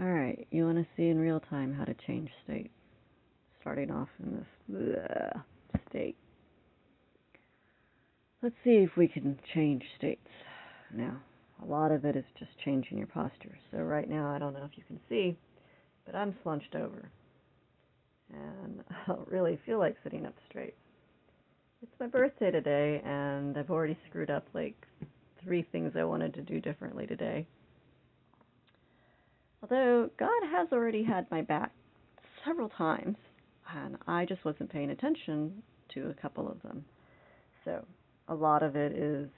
Alright, you want to see in real time how to change state. Starting off in this state. Let's see if we can change states. Now, a lot of it is just changing your posture. So right now, I don't know if you can see, but I'm slunched over. And I don't really feel like sitting up straight. It's my birthday today, and I've already screwed up like 3 things I wanted to do differently today. Although God has already had my back several times, and I just wasn't paying attention to a couple of them. So a lot of it is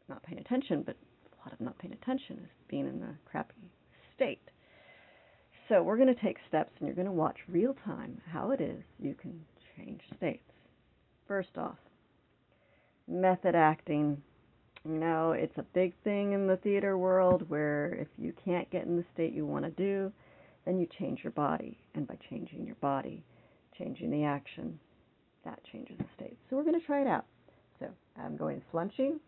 not paying attention, but a lot of not paying attention is being in the crappy state. So we're going to take steps, and you're going to watch real time how it is you can change states. First off, method acting. You know, it's a big thing in the theater world where if you can't get in the state you want to do, then you change your body. And by changing your body, changing the action, that changes the state. So we're going to try it out. So I'm going slunching.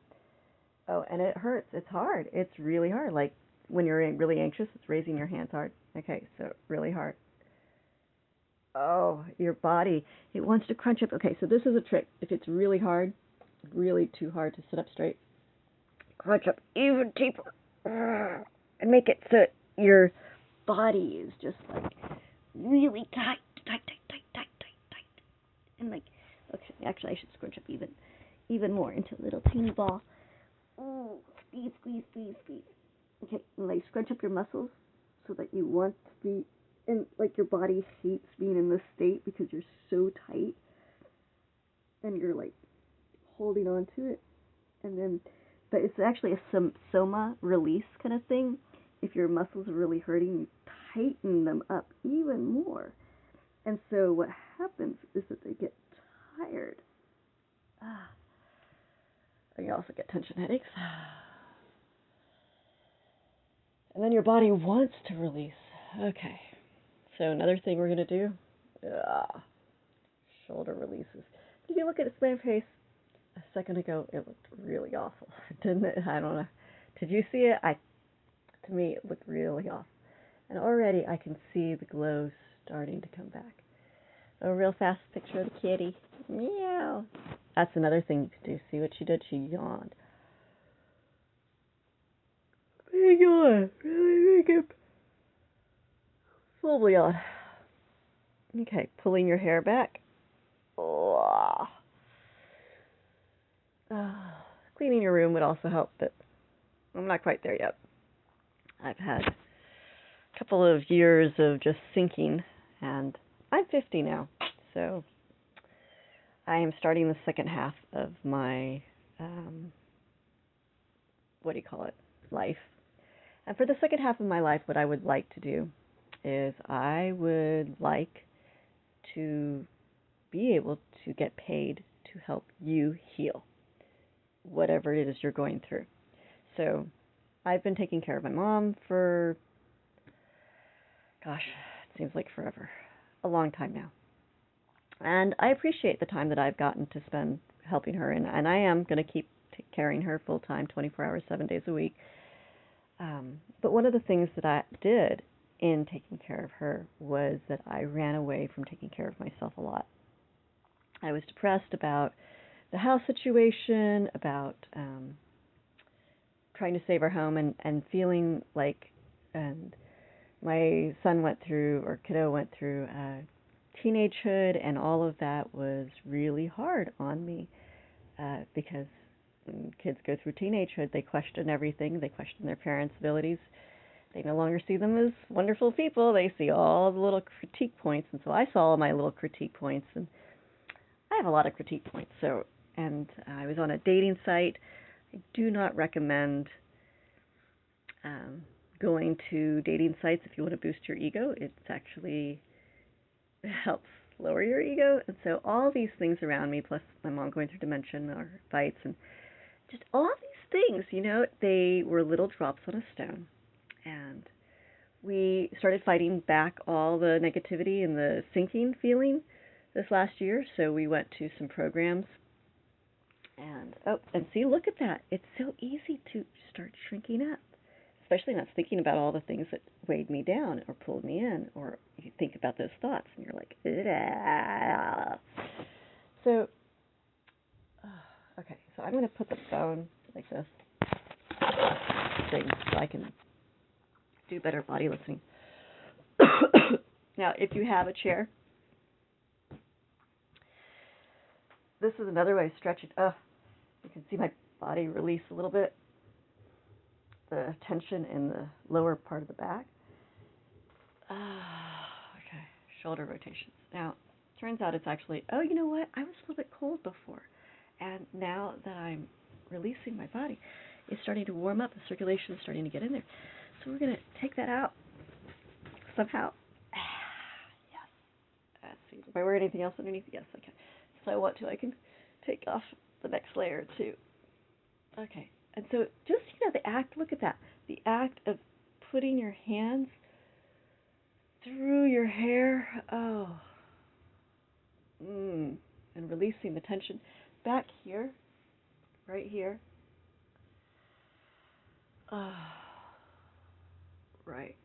Oh, and it hurts. It's hard. It's really hard. Like when you're really anxious, it's raising your hands hard. Okay, so really hard. Oh, your body, it wants to crunch up. Okay, so this is a trick. If it's really hard, really too hard to sit up straight, crunch up even deeper and make it so your body is just like really tight. And like, okay, actually I should scrunch up even more into a little teeny ball. Ooh, squeeze. Okay, and like scrunch up your muscles so that you want to be in, like your body hates being in this state because you're so tight and you're like holding on to it. And then, but it's actually a soma release kind of thing. If your muscles are really hurting, you tighten them up even more. And so what happens is that they get tired. And you also get tension headaches. And then your body wants to release. Okay. So another thing we're going to do, shoulder releases. If you look at my face a second ago, it looked really awful, didn't it? I don't know. Did you see it? To me, it looked really off. And already I can see the glow starting to come back. A real fast picture of the kitty. Meow. That's another thing you can do. See what she did? She yawned. Big yawn. Really make it full yawn. Okay, pulling your hair back. Oh. Cleaning your room would also help, but I'm not quite there yet. I've had a couple of years of just sinking, and I'm 50 now, so I am starting the second half of my, life. And for the second half of my life, what I would like to do is I would like to be able to get paid to help you heal whatever it is you're going through. So I've been taking care of my mom for, gosh, it seems like forever, a long time now. And I appreciate the time that I've gotten to spend helping her, and I am going to keep carrying her full time, 24 hours, 7 days a week. But one of the things that I did in taking care of her was that I ran away from taking care of myself a lot. I was depressed about the house situation, about trying to save our home, and feeling like, and my son kiddo went through teenagehood, and all of that was really hard on me because when kids go through teenagehood, they question everything. They question their parents' abilities. They no longer see them as wonderful people. They see all the little critique points, and so I saw all my little critique points, and I have a lot of critique points. So, and I was on a dating site. I do not recommend going to dating sites if you want to boost your ego. It actually helps lower your ego. And so all these things around me, plus my mom going through dementia or fights, and just all these things, they were little drops on a stone. And we started fighting back all the negativity and the sinking feeling this last year. So we went to some programs. And see, look at that. It's so easy to start shrinking up. especially not thinking about all the things that weighed me down or pulled me in, or you think about those thoughts and you're like, ah. So, okay, so I'm going to put the phone like this thing so I can do better body listening. Now, if you have a chair, this is another way of stretching. You can see my body release a little bit, the tension in the lower part of the back. Okay, shoulder rotations. Now, turns out it's actually, oh, you know what? I was a little bit cold before. And now that I'm releasing my body, it's starting to warm up. The circulation is starting to get in there. So we're going to take that out somehow. Yes. Let's see. If I wear anything else underneath? Yes, I can. If I want to, I can take off the next layer too. Okay. And so just, the act, look at that. The act of putting your hands through your hair. Oh. And releasing the tension back here, right here. Right.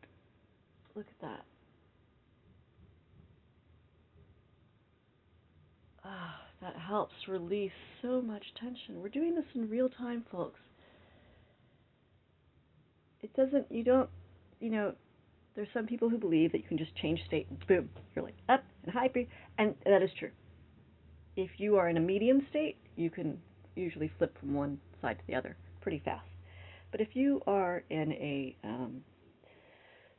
Look at that. That helps release so much tension. We're doing this in real time, folks. It doesn't, there's some people who believe that you can just change state and boom, you're like up and hyper, and that is true. If you are in a medium state, you can usually flip from one side to the other pretty fast. But if you are in a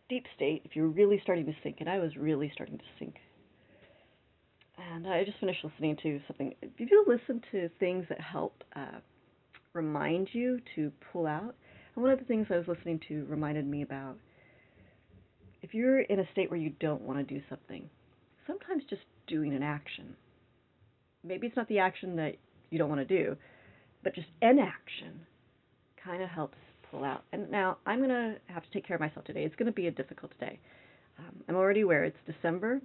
deep state, if you're really starting to sink, and I was really starting to sink, and I just finished listening to something. If you listen to things that help remind you to pull out, and one of the things I was listening to reminded me about, if you're in a state where you don't want to do something, sometimes just doing an action, maybe it's not the action that you don't want to do, but just an action kind of helps pull out. And now I'm going to have to take care of myself today. It's going to be a difficult day. I'm already aware it's December.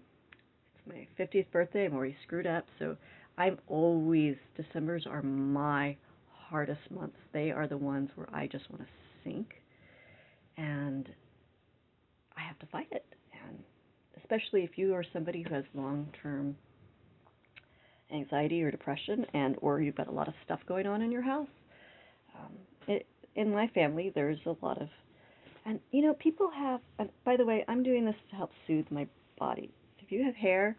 It's my 50th birthday. I'm already screwed up. So Decembers are my hardest months. They are the ones where I just want to sink. And I have to fight it. And especially if you are somebody who has long-term anxiety or depression, and or you've got a lot of stuff going on in your house. In my family, there's a lot of, and people have, and by the way, I'm doing this to help soothe my body. If you have hair,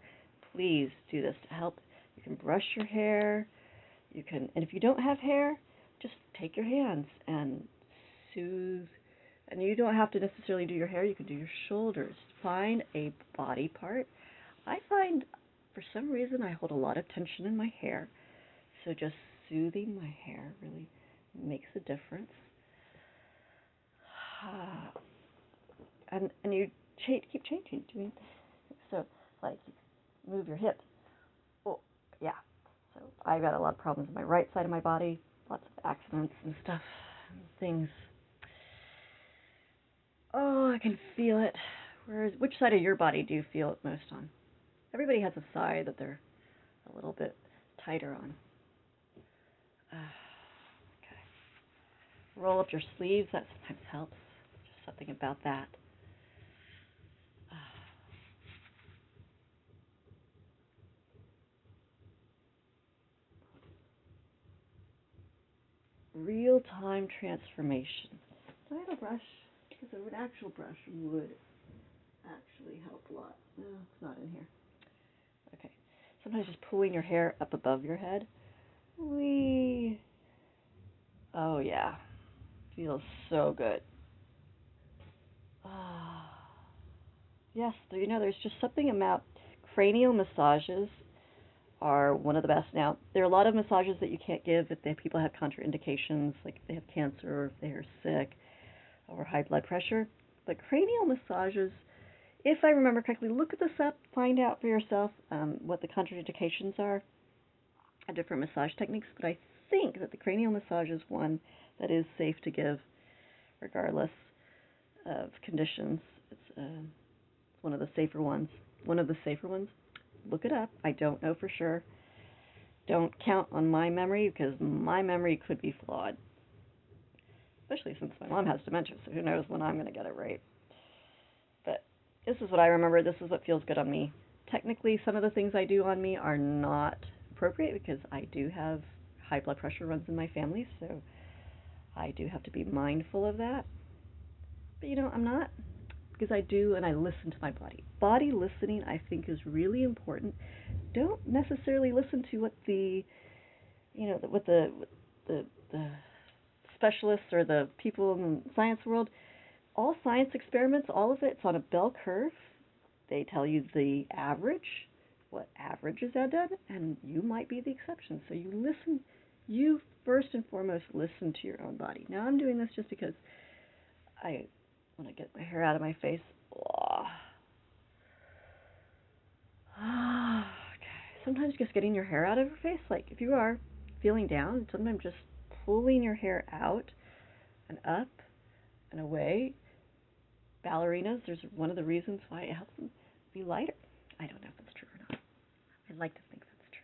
please do this to help. You can brush your hair, and if you don't have hair, just take your hands and soothe. And you don't have to necessarily do your hair, you can do your shoulders. Find a body part. I find, for some reason, I hold a lot of tension in my hair, so just soothing my hair really makes a difference. And you keep changing, doing so, like move your hips. Oh, yeah. So I've got a lot of problems on my right side of my body, lots of accidents and stuff, and things. Oh, I can feel it. Which side of your body do you feel it most on? Everybody has a side that they're a little bit tighter on. Okay. Roll up your sleeves. That sometimes helps. Just something about that. Real-time transformation. Do I have a brush? Because an actual brush would actually help a lot. No, it's not in here. Okay. Sometimes just pulling your hair up above your head. Whee! Oh, yeah. Feels so good. Yes, there's just something about cranial massages are one of the best. Now, there are a lot of massages that you can't give if people have contraindications, like if they have cancer or if they are sick or high blood pressure. But cranial massages, if I remember correctly, look this up, find out for yourself what the contraindications are of different massage techniques. But I think that the cranial massage is one that is safe to give regardless of conditions. It's one of the safer ones. Look it up. I don't know for sure. Don't count on my memory because my memory could be flawed. especially since my mom has dementia, so who knows when I'm going to get it right. But this is what I remember. This is what feels good on me. Technically, some of the things I do on me are not appropriate because I do have high blood pressure runs in my family, so I do have to be mindful of that. But I'm not, because I do, and I listen to my body. Body listening, I think, is really important. Don't necessarily listen to what the specialists or the people in the science world. All science experiments, all of it's on a bell curve. They tell you the average, what averages are done, and you might be the exception. So you listen. You first and foremost listen to your own body. Now I'm doing this just because I want to get my hair out of my face. Okay. Sometimes just getting your hair out of your face, like if you are feeling down, sometimes just pulling your hair out and up and away. Ballerinas, there's one of the reasons why it helps them be lighter. I don't know if that's true or not. I'd like to think that's true.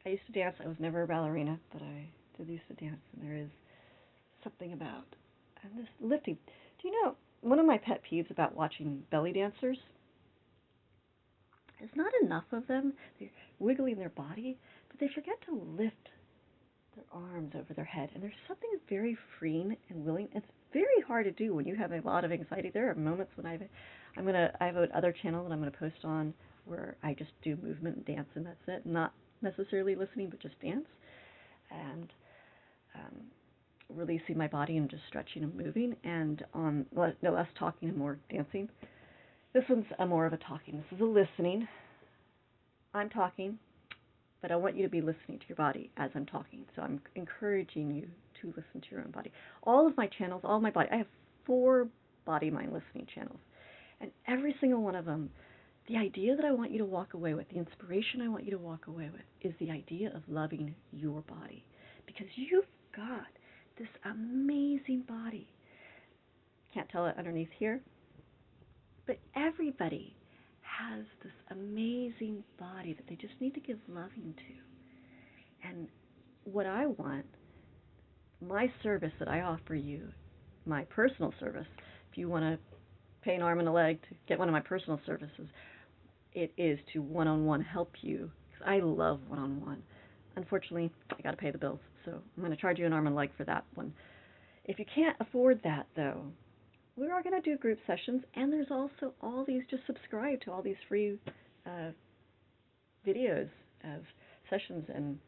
I used to dance. I was never a ballerina, but I did used to dance, and there is something about and this lifting. Do you know one of my pet peeves about watching belly dancers is not enough of them. They're wiggling their body, but they forget to lift their arms over their head, and there's something very freeing and willing. It's very hard to do when you have a lot of anxiety. There are moments when I have another channel that I'm going to post on where I just do movement and dance, and that's it. Not necessarily listening, but just dance and releasing my body and just stretching and moving. And on no less talking and more dancing. This one's more of a talking. This is a listening. I'm talking, but I want you to be listening to your body as I'm talking. So I'm encouraging you to listen to your own body. All of my channels, all of my body, I have 4 body mind listening channels. And every single one of them, the idea that I want you to walk away with, the inspiration I want you to walk away with, is the idea of loving your body. Because you've got this amazing body. Can't tell it underneath here, but everybody has this amazing body that they just need to give loving to. And what I want, my service that I offer you, my personal service, if you want to pay an arm and a leg to get one of my personal services, it is to one-on-one help you, because I love one-on-one. Unfortunately, I got to pay the bills, so I'm going to charge you an arm and a leg for that one. If you can't afford that, though, we are going to do group sessions, and there's also all these, just subscribe to all these free videos of sessions, and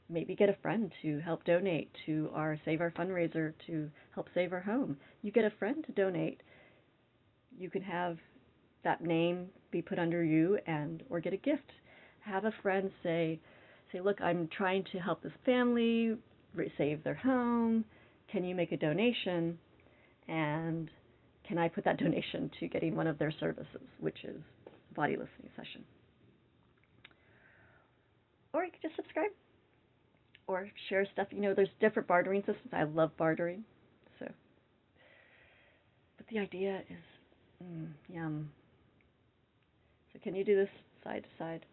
maybe get a friend to help donate to our Save Our fundraiser to help save our home. You get a friend to donate. You can have that name be put under you, and or get a gift. Have a friend say, look, I'm trying to help this family save their home. Can you make a donation? And can I put that donation to getting one of their services, which is a body listening session? Or you can just subscribe or share stuff. There's different bartering systems. I love bartering. But the idea is, yum. So can you do this side to side?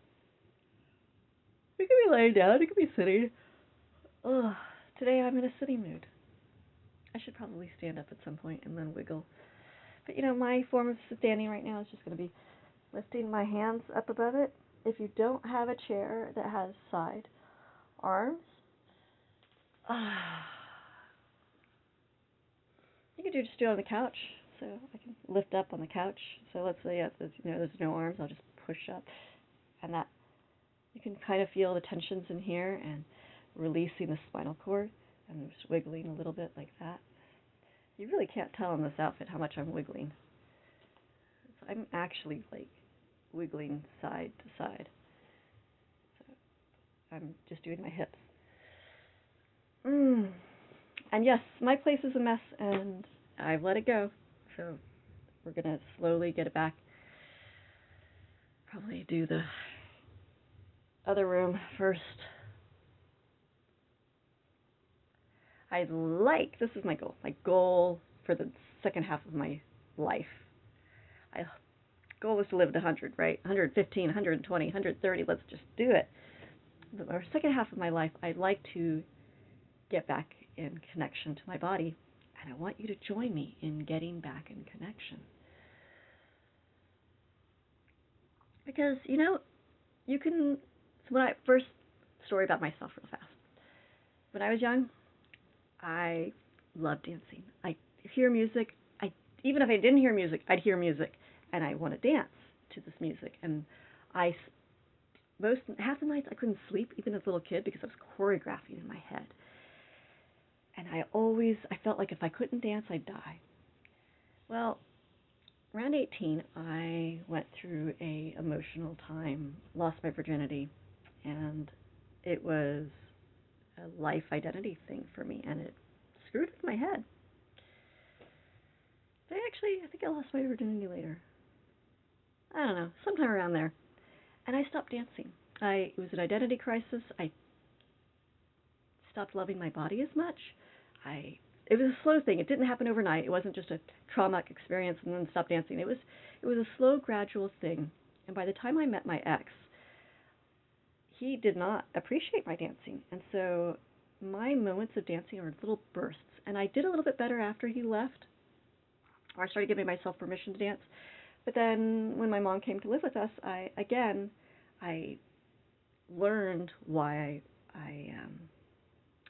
You can be laying down. You can be sitting. Today I'm in a sitting mood. I should probably stand up at some point and then wiggle. But my form of standing right now is just going to be lifting my hands up above it. If you don't have a chair that has side arms, you could just do it on the couch. So I can lift up on the couch. So let's say there's no arms, I'll just push up, and that you can kind of feel the tensions in here and releasing the spinal cord and just wiggling a little bit like that. You really can't tell in this outfit how much I'm wiggling. So I'm actually wiggling side to side. So I'm just doing my hips. And yes, my place is a mess, and I've let it go. So we're going to slowly get it back. Probably do the other room first. This is my goal. My goal for the second half of my life. My goal is to live to 100, right? 115, 120, 130, let's just do it. But our second half of my life, I'd like to get back in connection to my body, and I want you to join me in getting back in connection. Because, you can, so when I first, story about myself real fast. When I was young, I loved dancing. I hear music. Even if I didn't hear music, I'd hear music, and I want to dance to this music. And half the nights I couldn't sleep, even as a little kid, because I was choreographing in my head. And I felt like if I couldn't dance, I'd die. Well, around 18, I went through a emotional time, lost my virginity, and it was a life identity thing for me, and it screwed with my head. I think I lost my virginity later. I don't know, sometime around there. And I stopped dancing. It was an identity crisis. I stopped loving my body as much. It was a slow thing. It didn't happen overnight. It wasn't just a traumatic experience and then stop dancing. It was a slow, gradual thing. And by the time I met my ex, he did not appreciate my dancing. And so my moments of dancing were little bursts. And I did a little bit better after he left, or I started giving myself permission to dance. But then when my mom came to live with us, I learned why I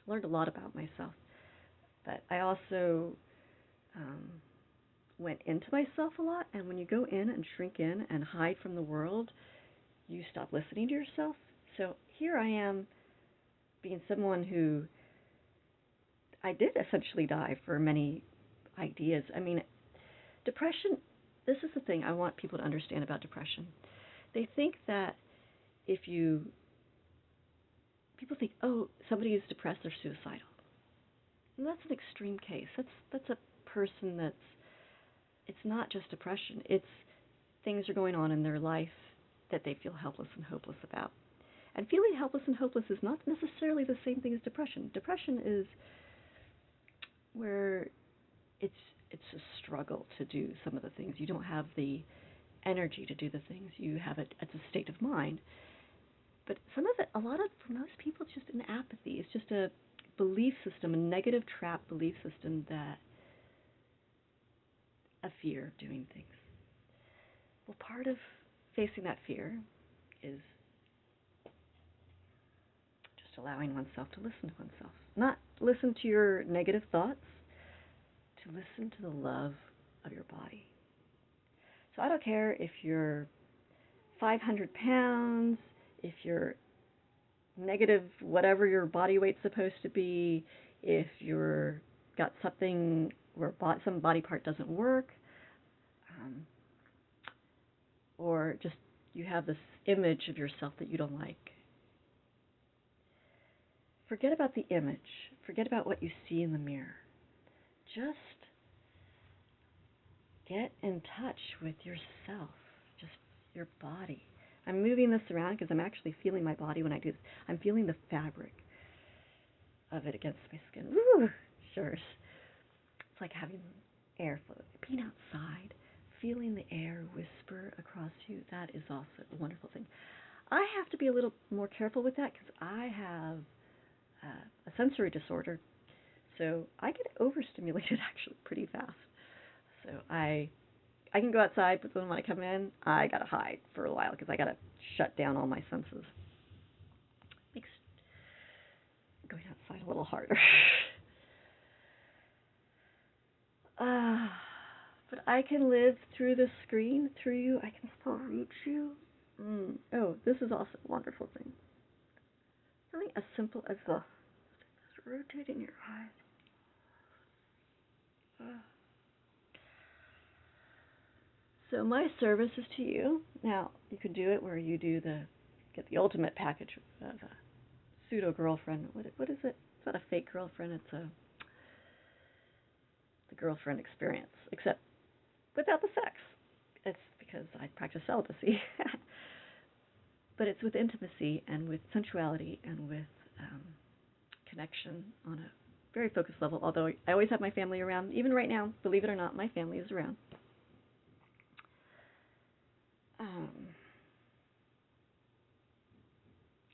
learned a lot about myself. But I also went into myself a lot, and when you go in and shrink in and hide from the world, you stop listening to yourself. So here I am being someone who I did essentially die for many ideas. I mean, depression, this is the thing I want people to understand about depression. They think that people think, oh, somebody who's depressed, they're suicidal. And that's an extreme case. That's a person it's not just depression. It's things are going on in their life that they feel helpless and hopeless about. And feeling helpless and hopeless is not necessarily the same thing as depression. Depression is where it's a struggle to do some of the things. You don't have the energy to do the things. You have it as a state of mind. But for most people, it's just an apathy. It's just a belief system, a negative trap belief system that a fear of doing things. Well, part of facing that fear is just allowing oneself to listen to oneself. Not listen to your negative thoughts, to listen to the love of your body. So I don't care if you're 500 pounds, if you're negative whatever your body weight's supposed to be, if you're got something where some body part doesn't work, or just you have this image of yourself that you don't like. Forget about the image. Forget about what you see in the mirror. Just get in touch with yourself, just your body. I'm moving this around because I'm actually feeling my body when I do this. I'm feeling the fabric of it against my skin. Woo! Sure. It's like having airflow. Being outside, feeling the air whisper across you, that is also a wonderful thing. I have to be a little more careful with that because I have a sensory disorder, so I get overstimulated actually pretty fast. So I can go outside, but then when I come in, I gotta hide for a while because I gotta shut down all my senses. Makes going outside a little harder. But I can live through the screen, through you. I can still reach you. Oh, this is also a wonderful thing. Something as simple as this. Just rotating your eyes. So my service is to you. Now, you can do it where you get the ultimate package of a pseudo girlfriend. What is it? It's not a fake girlfriend. It's the girlfriend experience, except without the sex. It's because I practice celibacy. But it's with intimacy and with sensuality and with connection on a very focused level, although I always have my family around. Even right now, believe it or not, my family is around.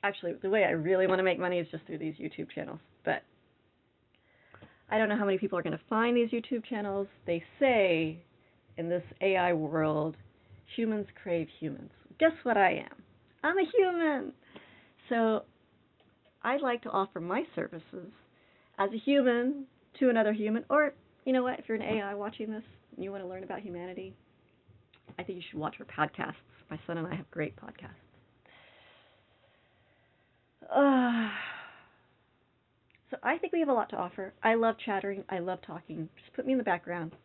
Actually, the way I really want to make money is just through these YouTube channels, but I don't know how many people are going to find these YouTube channels. They say in this AI world, humans crave humans. Guess what I am? I'm a human. So I'd like to offer my services as a human to another human. Or, you know what, if you're an AI watching this and you want to learn about humanity, I think you should watch our podcasts. My son and I have great podcasts. So I think we have a lot to offer. I love chattering. I love talking. Just put me in the background.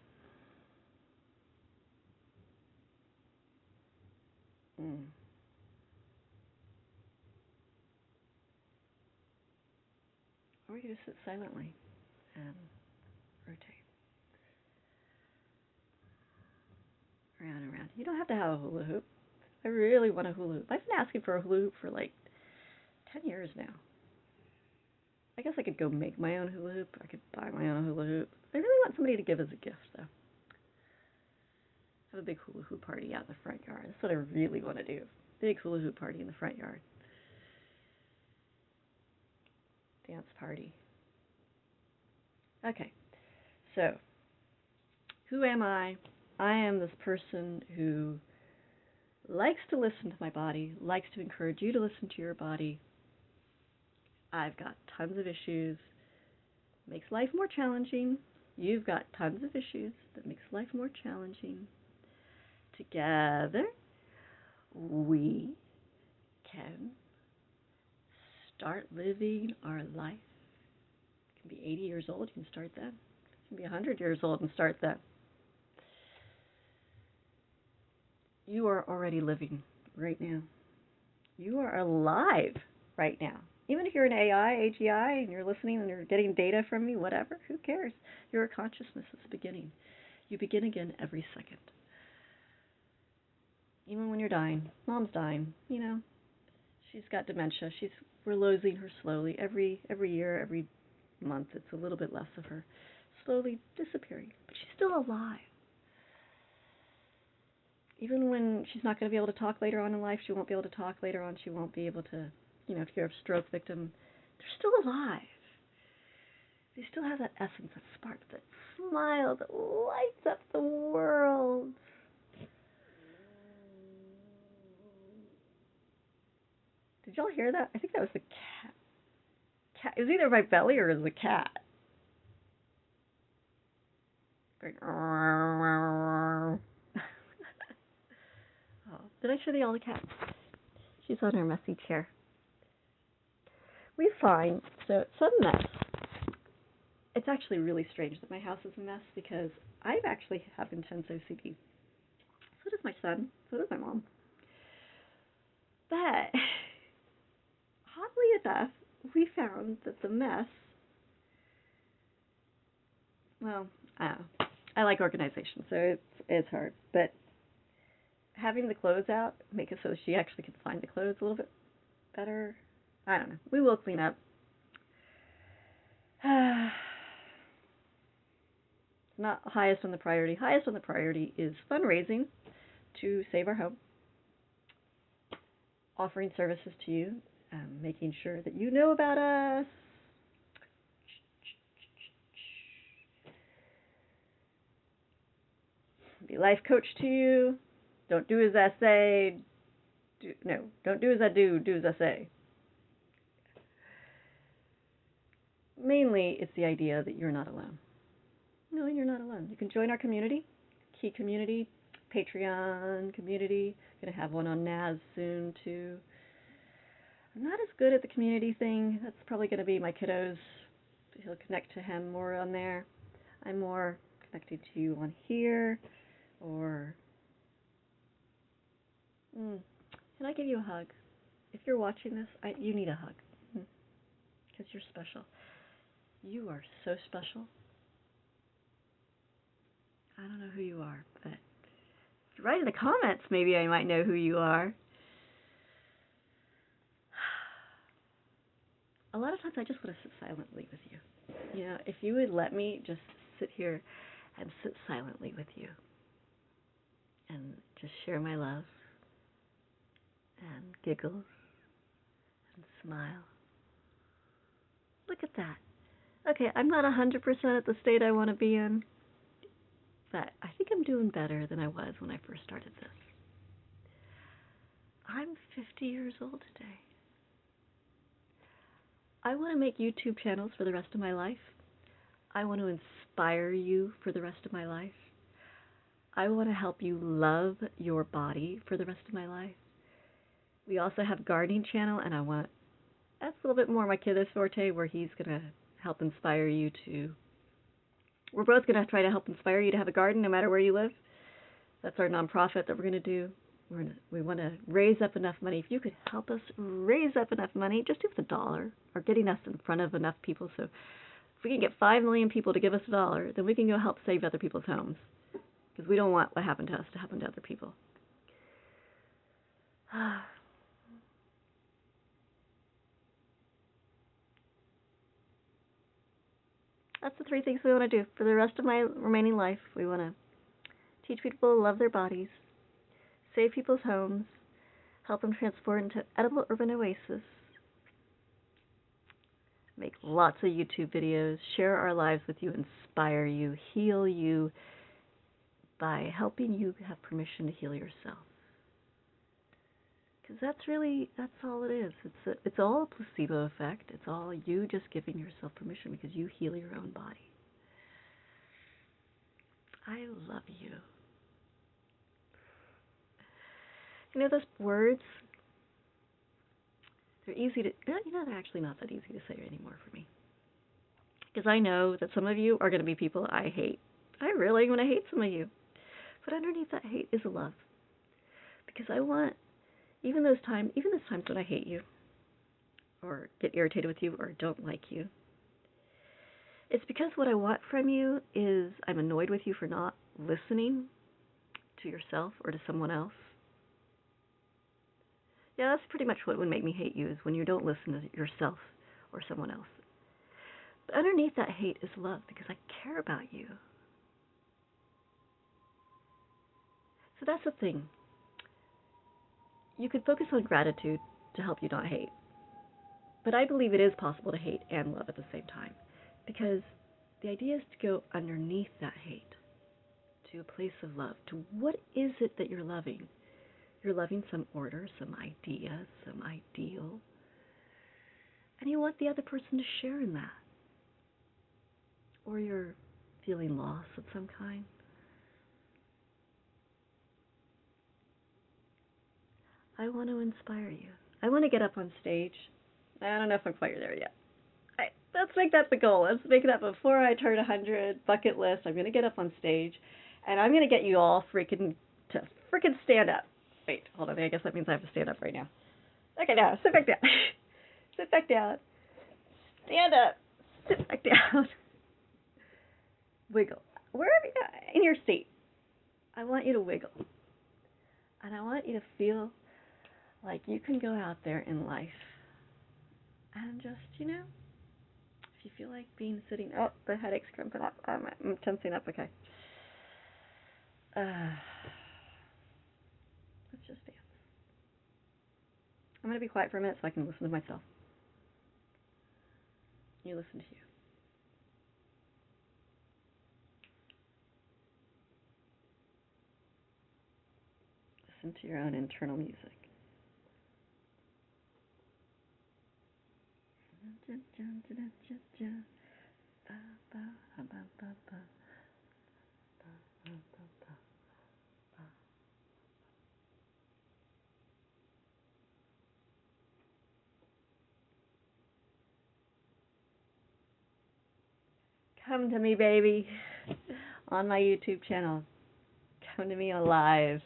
Or you just sit silently and rotate around and around. You don't have to have a hula hoop. I really want a hula hoop. I've been asking for a hula hoop for like 10 years now. I guess I could go make my own hula hoop. I could buy my own hula hoop. I really want somebody to give as a gift, though. Have a big hula hoop party out in the front yard. That's what I really want to do. Big hula hoop party in the front yard. Dance party. Okay, so who am I? I am this person who likes to listen to my body, likes to encourage you to listen to your body. I've got tons of issues. Makes life more challenging. You've got tons of issues that makes life more challenging. Together, we can start living our life. You can be 80 years old, you can start then. You can be 100 years old and start then. You are already living right now. You are alive right now. Even if you're an AI, AGI, and you're listening and you're getting data from me, whatever, who cares? You're a consciousness that's beginning. You begin again every second. Even when you're dying. Mom's dying, you know. She's got dementia. We're losing her slowly. Every year, every month, it's a little bit less of her. Slowly disappearing. But she's still alive. Even when she's not going to be able to talk later on in life, she won't be able to talk later on. She won't be able to, if you're a stroke victim, they're still alive. They still have that essence, that spark, that smile that lights up the world. Did y'all hear that? I think that was the cat. It was either my belly or it was the cat. Going, oh, did I show you all the cat? She's on her messy chair. We find, so it's a mess. It's actually really strange that my house is a mess because I actually have intense OCD. So does my son. So does my mom. But oddly enough, we found that the mess, well, I don't know. I like organization, so it's hard. But having the clothes out make it so she actually can find the clothes a little bit better. I don't know. We will clean up. Not highest on the priority. Highest on the priority is fundraising to save our home, offering services to you, making sure that you know about us. Be a life coach to you. Don't do as I say. Don't do as I do. Do as I say. Mainly, it's the idea that you're not alone. No, you're not alone. You can join our community, Key Community, Patreon community. Going to have one on NAS soon, too. I'm not as good at the community thing. That's probably going to be my kiddos. He'll connect to him more on there. I'm more connected to you on here. Or, can I give you a hug? If you're watching this, you need a hug. Because you're special. You are so special. I don't know who you are, but if you write in the comments, maybe I might know who you are. A lot of times I just want to sit silently with you. If you would let me just sit here and sit silently with you and just share my love and giggles and smile. Look at that. Okay, I'm not 100% at the state I want to be in, but I think I'm doing better than I was when I first started this. I'm 50 years old today. I want to make YouTube channels for the rest of my life. I want to inspire you for the rest of my life. I want to help you love your body for the rest of my life. We also have a gardening channel, and that's a little bit more my kid's forte, where he's going to help inspire you to, we're both going to try to help inspire you to have a garden no matter where you live. That's our nonprofit that we're going to do. We want to raise up enough money. If you could help us raise up enough money, just do with $1, or getting us in front of enough people. So if we can get 5 million people to give us $1, then we can go help save other people's homes. Because we don't want what happened to us to happen to other people. That's the 3 things we want to do for the rest of my remaining life. We want to teach people to love their bodies, save people's homes, help them transform into edible urban oasis, make lots of YouTube videos, share our lives with you, inspire you, heal you by helping you have permission to heal yourself. Because that's all it is. It's all a placebo effect. It's all you just giving yourself permission because you heal your own body. I love you. You know, those words, they're easy to, they're actually not that easy to say anymore for me. Because I know that some of you are going to be people I hate. I really want to hate some of you. But underneath that hate is love. Because I want, even those times when I hate you, or get irritated with you, or don't like you, it's because what I want from you is I'm annoyed with you for not listening to yourself or to someone else. Yeah, that's pretty much what would make me hate you, is when you don't listen to yourself or someone else. But underneath that hate is love, because I care about you. So that's the thing. You could focus on gratitude to help you not hate. But I believe it is possible to hate and love at the same time, because the idea is to go underneath that hate to a place of love. To what is it that you're loving? You're loving some order, some idea, some ideal, and you want the other person to share in that. Or you're feeling loss of some kind. I want to inspire you. I want to get up on stage. I don't know if I'm quite there yet. Let's make that the goal. Let's make that before I turn 100. Bucket list. I'm going to get up on stage, and I'm going to get you all to stand up. Wait, hold on. I guess that means I have to stand up right now. Okay, now sit back down. Sit back down. Stand up. Sit back down. Wiggle. Wherever in your seat. I want you to wiggle. And I want you to feel like you can go out there in life and just, if you feel like sitting, the headache's cramping up. I'm tensing up, okay. Let's just dance. I'm going to be quiet for a minute so I can listen to myself. You listen to you. Listen to your own internal music. Come to me, baby, on my YouTube channel. Come to me on live.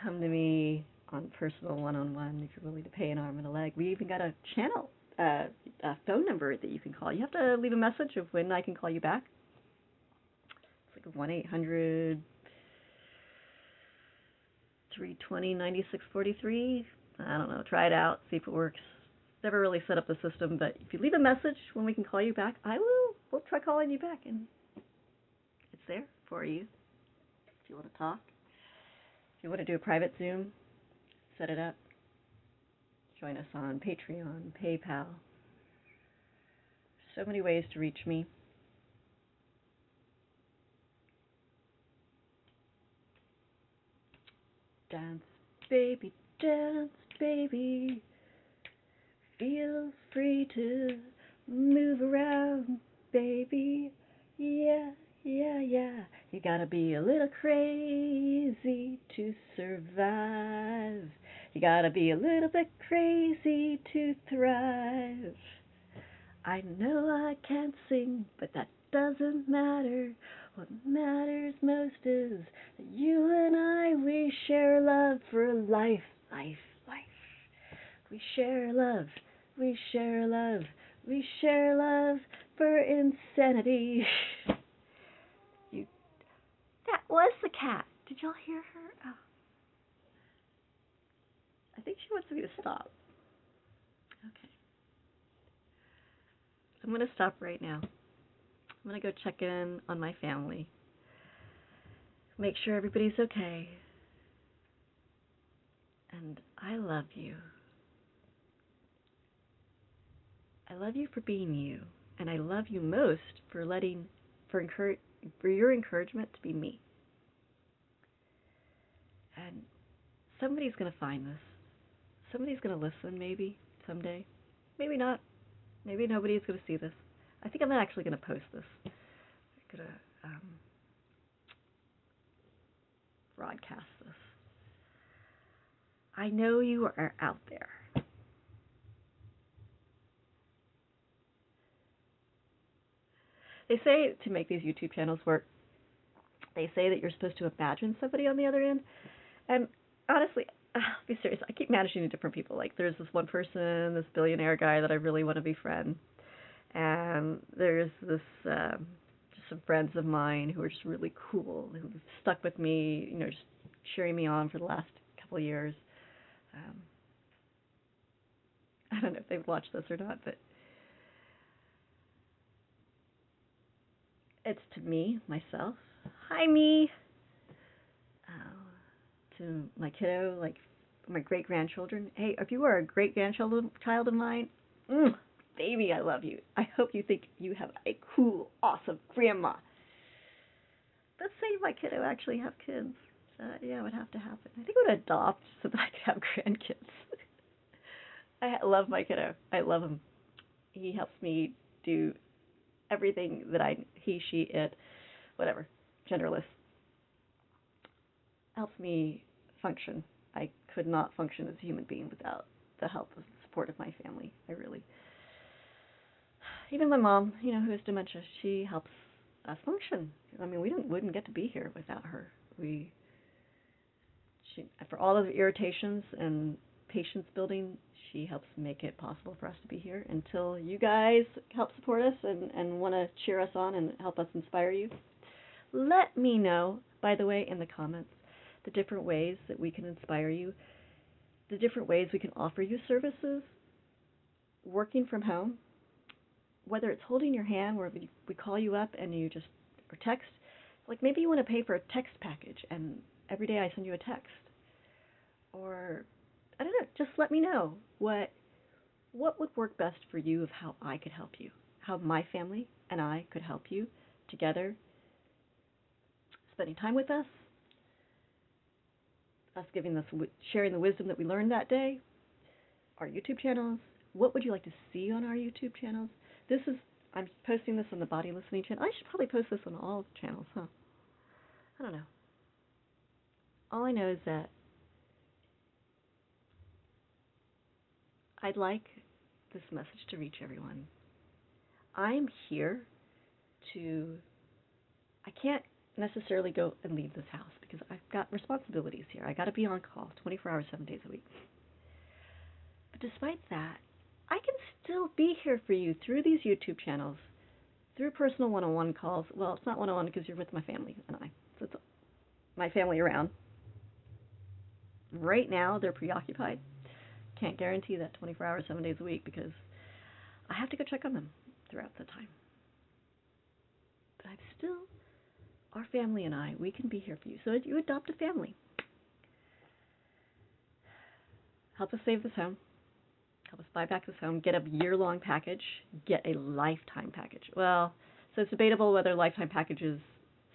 Come to me on personal one-on-one if you're willing to pay an arm and a leg. We even got a channel, a phone number that you can call. You have to leave a message of when I can call you back. It's like 1-800-320-9643. I don't know. Try it out. See if it works. Never really set up the system, but if you leave a message when we can call you back, we'll try calling you back, and it's there for you if you want to talk. If you want to do a private Zoom, set it up. Join us on Patreon, PayPal. So many ways to reach me. Dance, baby, feel free to move around, baby. Yeah, yeah, yeah. You gotta be a little crazy to survive. You gotta be a little bit crazy to thrive. I know I can't sing, but that doesn't matter. What matters most is that you and I, we share love for life, life, life. We share love, we share love, we share love for insanity. You, that was the cat. Did y'all hear her? Oh. I think she wants me to stop. Okay. I'm going to stop right now. I'm going to go check in on my family. Make sure everybody's okay. And I love you. I love you for being you. And I love you most for for your encouragement to be me. And somebody's going to find this. Somebody's going to listen, maybe, someday. Maybe not. Maybe nobody's going to see this. I think I'm actually going to post this. I'm going to broadcast this. I know you are out there. They say to make these YouTube channels work, they say that you're supposed to imagine somebody on the other end. And honestly, I'll be serious, I keep imagining different people. Like, there's this one person, this billionaire guy that I really want to befriend. And there's this, just some friends of mine who are just really cool, who stuck with me, just cheering me on for the last couple of years. I don't know if they've watched this or not, but it's to me, myself. Hi, me. To my kiddo, like my great-grandchildren. Hey, if you are a great-grandchild of mine, baby, I love you. I hope you think you have a cool, awesome grandma. Let's say my kiddo actually have kids. Yeah, it would have to happen. I think I would adopt so that I could have grandkids. I love my kiddo. I love him. He helps me do everything that he, she, it, whatever, genderless, helps me function. I could not function as a human being without the help and support of my family. Even my mom, who has dementia, she helps us function. I mean, we wouldn't get to be here without her. For all of the irritations and patience building, she helps make it possible for us to be here. Until you guys help support us and want to cheer us on and help us inspire you, let me know, by the way, in the comments, the different ways that we can inspire you, the different ways we can offer you services, working from home, whether it's holding your hand where we call you up and you just, or text, like maybe you want to pay for a text package and every day I send you a text. Or, I don't know, just let me know what would work best for you of how I could help you, how my family and I could help you together, spending time with us sharing the wisdom that we learned that day, our YouTube channels. What would you like to see on our YouTube channels? I'm posting this on the Body Listening channel. I should probably post this on all channels, huh? I don't know. All I know is that I'd like this message to reach everyone. I'm here I can't necessarily go and leave this house because I've got responsibilities here. I got to be on call 24 hours, 7 days a week. But despite that, I can still be here for you through these YouTube channels, through personal one-on-one calls. Well, it's not one-on-one because you're with my family and I. So it's my family around. Right now, they're preoccupied. Can't guarantee that 24 hours, 7 days a week because I have to go check on them throughout the time. But our family and I, we can be here for you. So you adopt a family. Help us save this home. help us buy back this home, get a year-long package, get a lifetime package. Well, so it's debatable whether lifetime packages.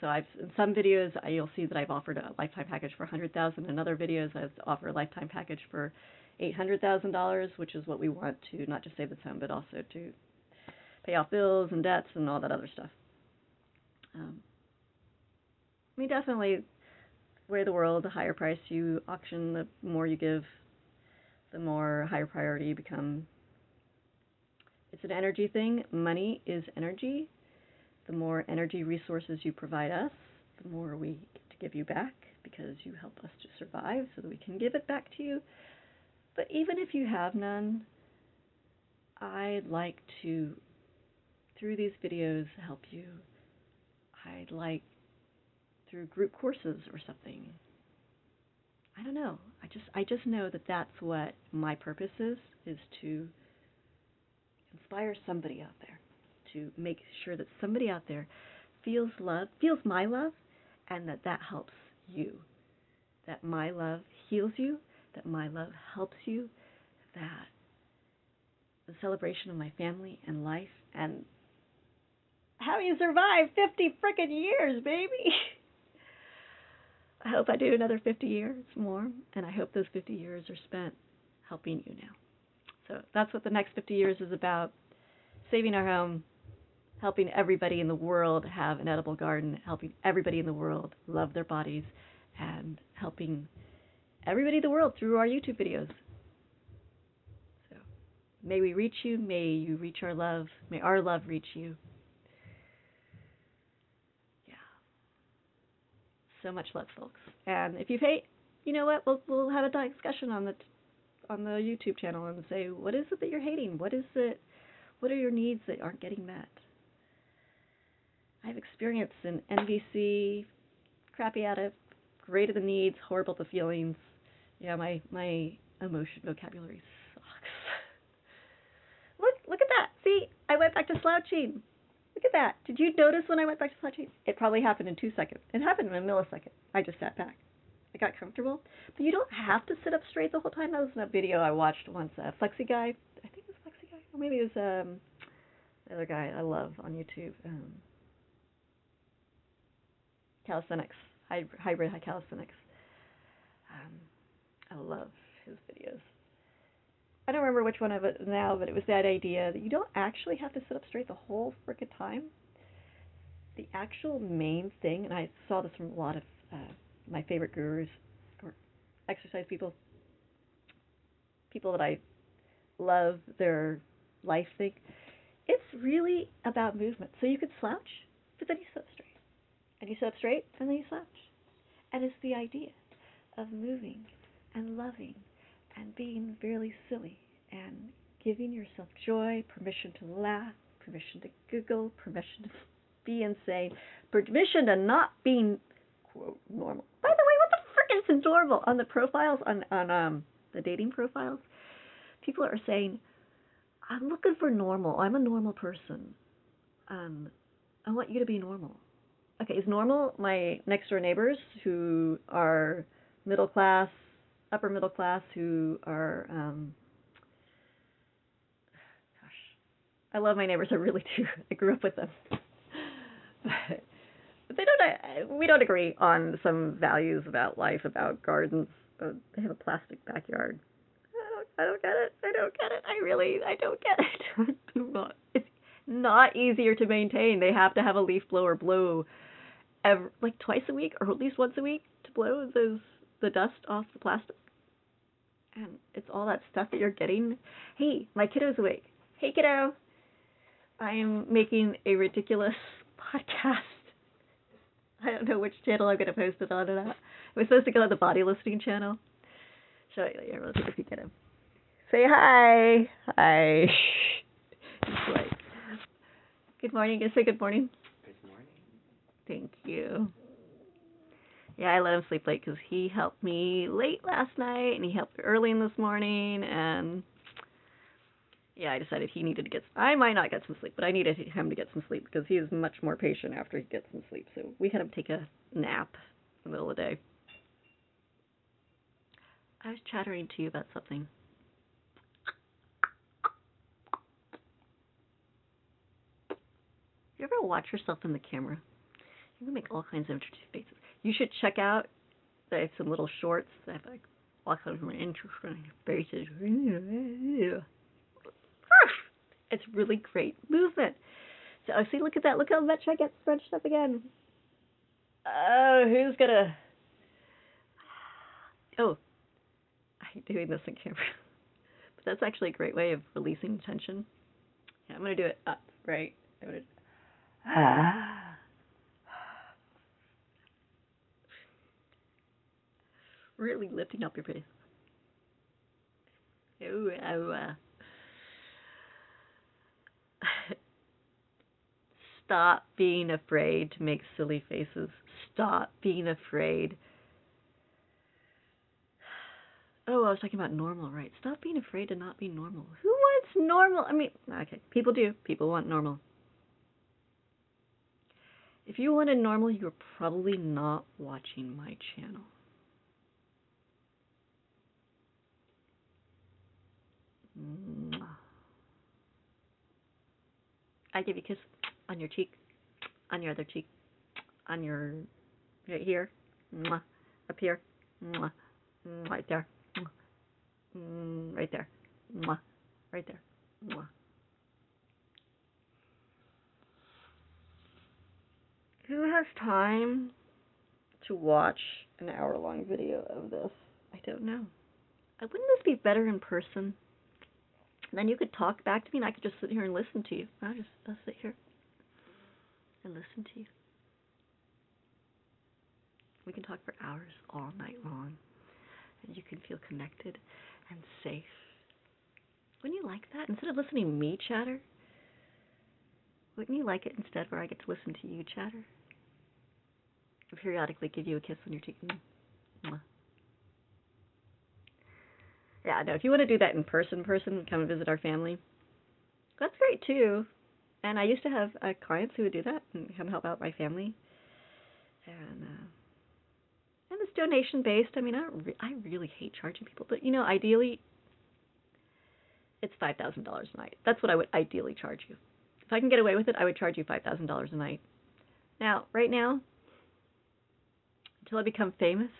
So in some videos you'll see that I've offered a lifetime package for $100,000. In other videos I've offered a lifetime package for $800,000, which is what we want to not just save this home, but also to pay off bills and debts and all that other stuff. I mean, definitely, the way of the world, the higher price you auction, the more you give, the more higher priority you become. It's an energy thing. Money is energy. The more energy resources you provide us, the more we get to give you back, because you help us to survive so that we can give it back to you. But even if you have none, I'd like to, through these videos, help you. I'd like, through group courses or something. I don't know. I just know that that's what my purpose is to inspire somebody out there, to make sure that somebody out there feels love, feels my love, and that helps you. That my love heals you, that my love helps you, that the celebration of my family and life and how you survive 50 frickin' years, baby. I hope I do another 50 years more, and I hope those 50 years are spent helping you now. So that's what the next 50 years is about. Saving our home, helping everybody in the world have an edible garden, helping everybody in the world love their bodies, and helping everybody in the world through our YouTube videos. So may we reach you, may you reach our love, may our love reach you. So much love, folks. And if you hate, you know what? We'll have a discussion on the YouTube channel and say, what is it that you're hating? What is it? What are your needs that aren't getting met? I've experienced in NVC, crappy at it, great at the needs, horrible at the feelings. Yeah, my emotion vocabulary sucks. Look at that. See, I went back to slouching. Look at that. Did you notice when I went back to slouching? It probably happened in 2 seconds. It happened in a millisecond. I just sat back. I got comfortable. But you don't have to sit up straight the whole time. That was in a video I watched once. Flexi Guy. I think it was Flexi Guy. Or maybe it was the other guy I love on YouTube. Calisthenics. Hybrid calisthenics. I love his videos. I don't remember which one of it now, but it was that idea that you don't actually have to sit up straight the whole frickin' time. The actual main thing, and I saw this from a lot of my favorite gurus or exercise people that I love their life thing, it's really about movement. So you could slouch, but then you sit up straight. And you sit up straight, and then you slouch. And it's the idea of moving and loving and being really silly and giving yourself joy, permission to laugh, permission to giggle, permission to be insane, permission to not be, quote, normal. By the way, what the frick is normal? On the profiles, on the dating profiles, people are saying, I'm looking for normal. I'm a normal person. I want you to be normal. Okay, is normal my next door neighbors who are middle class, upper middle class, who are, I love my neighbors, I really do. I grew up with them. But we don't agree on some values about life, about gardens. They have a plastic backyard. I don't get it. I don't get it. I don't get it. It's not easier to maintain. They have to have a leaf blower blow like twice a week, or at least once a week, to blow the dust off the plastic. And it's all that stuff that you're getting. Hey, my kiddo's awake. Hey, kiddo. I am making a ridiculous podcast. I don't know which channel I'm going to post it on or not. We're supposed to go on the body listening channel. Show you later. Let's see if you get him. Say hi. Hi. He's like, good morning. You gonna say good morning? Good morning. Thank you. Yeah, I let him sleep late because he helped me late last night, and he helped early in this morning, and yeah, I decided he needed to get, I might not get some sleep, but I needed him to get some sleep because he is much more patient after he gets some sleep. So we had him take a nap in the middle of the day. I was chattering to you about something. You ever watch yourself in the camera? You can make all kinds of interesting faces. You should check out, I have some little shorts that have like all kinds of interesting faces. It's really great movement. So see, look at that. Look how much I get scrunched up again. Oh, who's gonna? Oh, I hate doing this on camera, but that's actually a great way of releasing tension. Yeah, I'm gonna do it up, right? I'm gonna. Really lifting up your face. Ooh, oh, Stop being afraid to make silly faces. Stop being afraid. Oh, I was talking about normal, right? Stop being afraid to not be normal. Who wants normal? I mean, okay, people do. People want normal. If you wanted normal, you're probably not watching my channel. I give you a kiss on your cheek, on your other cheek, on your, right here, up here, right there, right there, right there. Who has time to watch an hour-long video of this? I don't know. Wouldn't this be better in person? Then you could talk back to me and I could just sit here and listen to you. I'll sit here and listen to you. We can talk for hours all night long. And you can feel connected and safe. Wouldn't you like that? Instead of listening to me chatter, wouldn't you like it instead where I get to listen to you chatter? And periodically give you a kiss on your cheek. Yeah, no, if you want to do that in person, come and visit our family, that's great too. And I used to have clients who would do that and come help out my family. And it's donation based. I mean, I really hate charging people, but you know, ideally, it's $5,000 a night. That's what I would ideally charge you. If I can get away with it, I would charge you $5,000 a night. Now, right now, until I become famous,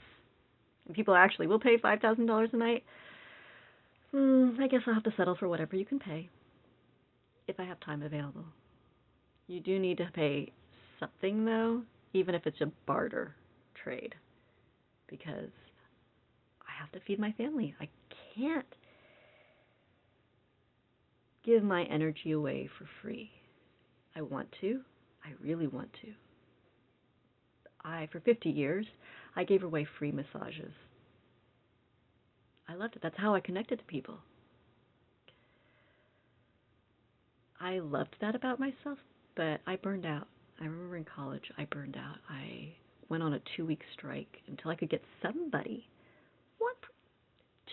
and people actually will pay $5,000 a night, I guess I'll have to settle for whatever you can pay if I have time available. You do need to pay something, though, even if it's a barter trade, because I have to feed my family. I can't give my energy away for free. I want to. I really want to. For 50 years, I gave away free massages. I loved it. That's how I connected to people. I loved that about myself, but I burned out. I remember in college, I burned out. I went on a 2-week strike until I could get somebody.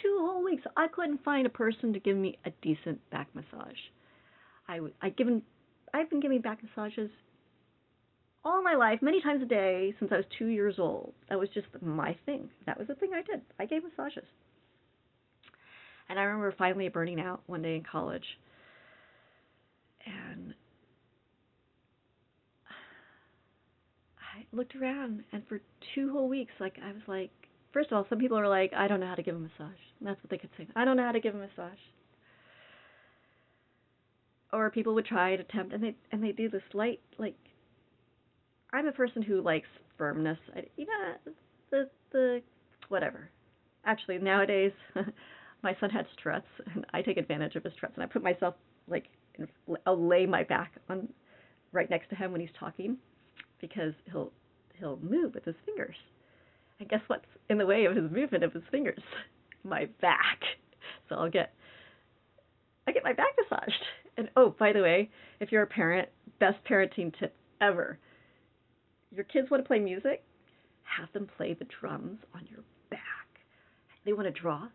2 whole weeks. I couldn't find a person to give me a decent back massage. I've been giving back massages all my life, many times a day, since I was 2 years old. That was just my thing. That was the thing I did. I gave massages. And I remember finally burning out one day in college. And I looked around, and for 2 whole weeks, I was like, first of all, some people are like, I don't know how to give a massage. And that's what they could say. I don't know how to give a massage. Or people would try and attempt, and they do this light, I'm a person who likes firmness. The whatever. Actually, nowadays, my son had struts, and I take advantage of his struts, and I put myself I'll lay my back on right next to him when he's talking, because he'll move with his fingers. And guess what's in the way of his movement of his fingers? My back. So I get my back massaged. And oh, by the way, if you're a parent, best parenting tip ever. Your kids want to play music? Have them play the drums on your back. They want to draw?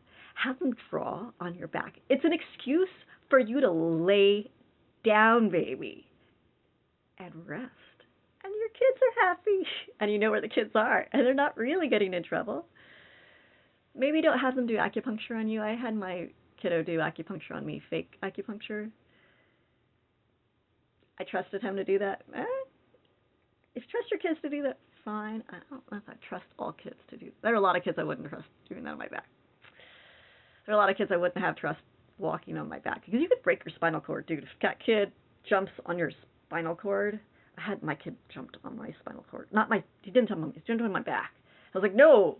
Have them draw on your back. It's an excuse for you to lay down, baby, and rest. And your kids are happy. And you know where the kids are. And they're not really getting in trouble. Maybe don't have them do acupuncture on you. I had my kiddo do acupuncture on me, fake acupuncture. I trusted him to do that. If you trust your kids to do that, fine. I don't know if I trust all kids to do that. There are a lot of kids I wouldn't trust doing that on my back. There are a lot of kids I wouldn't have trust walking on my back because you could break your spinal cord, dude. If that kid jumps on your spinal cord, I had my kid jumped on my spinal cord. He didn't jump on me. He jumped on my back. I was like, no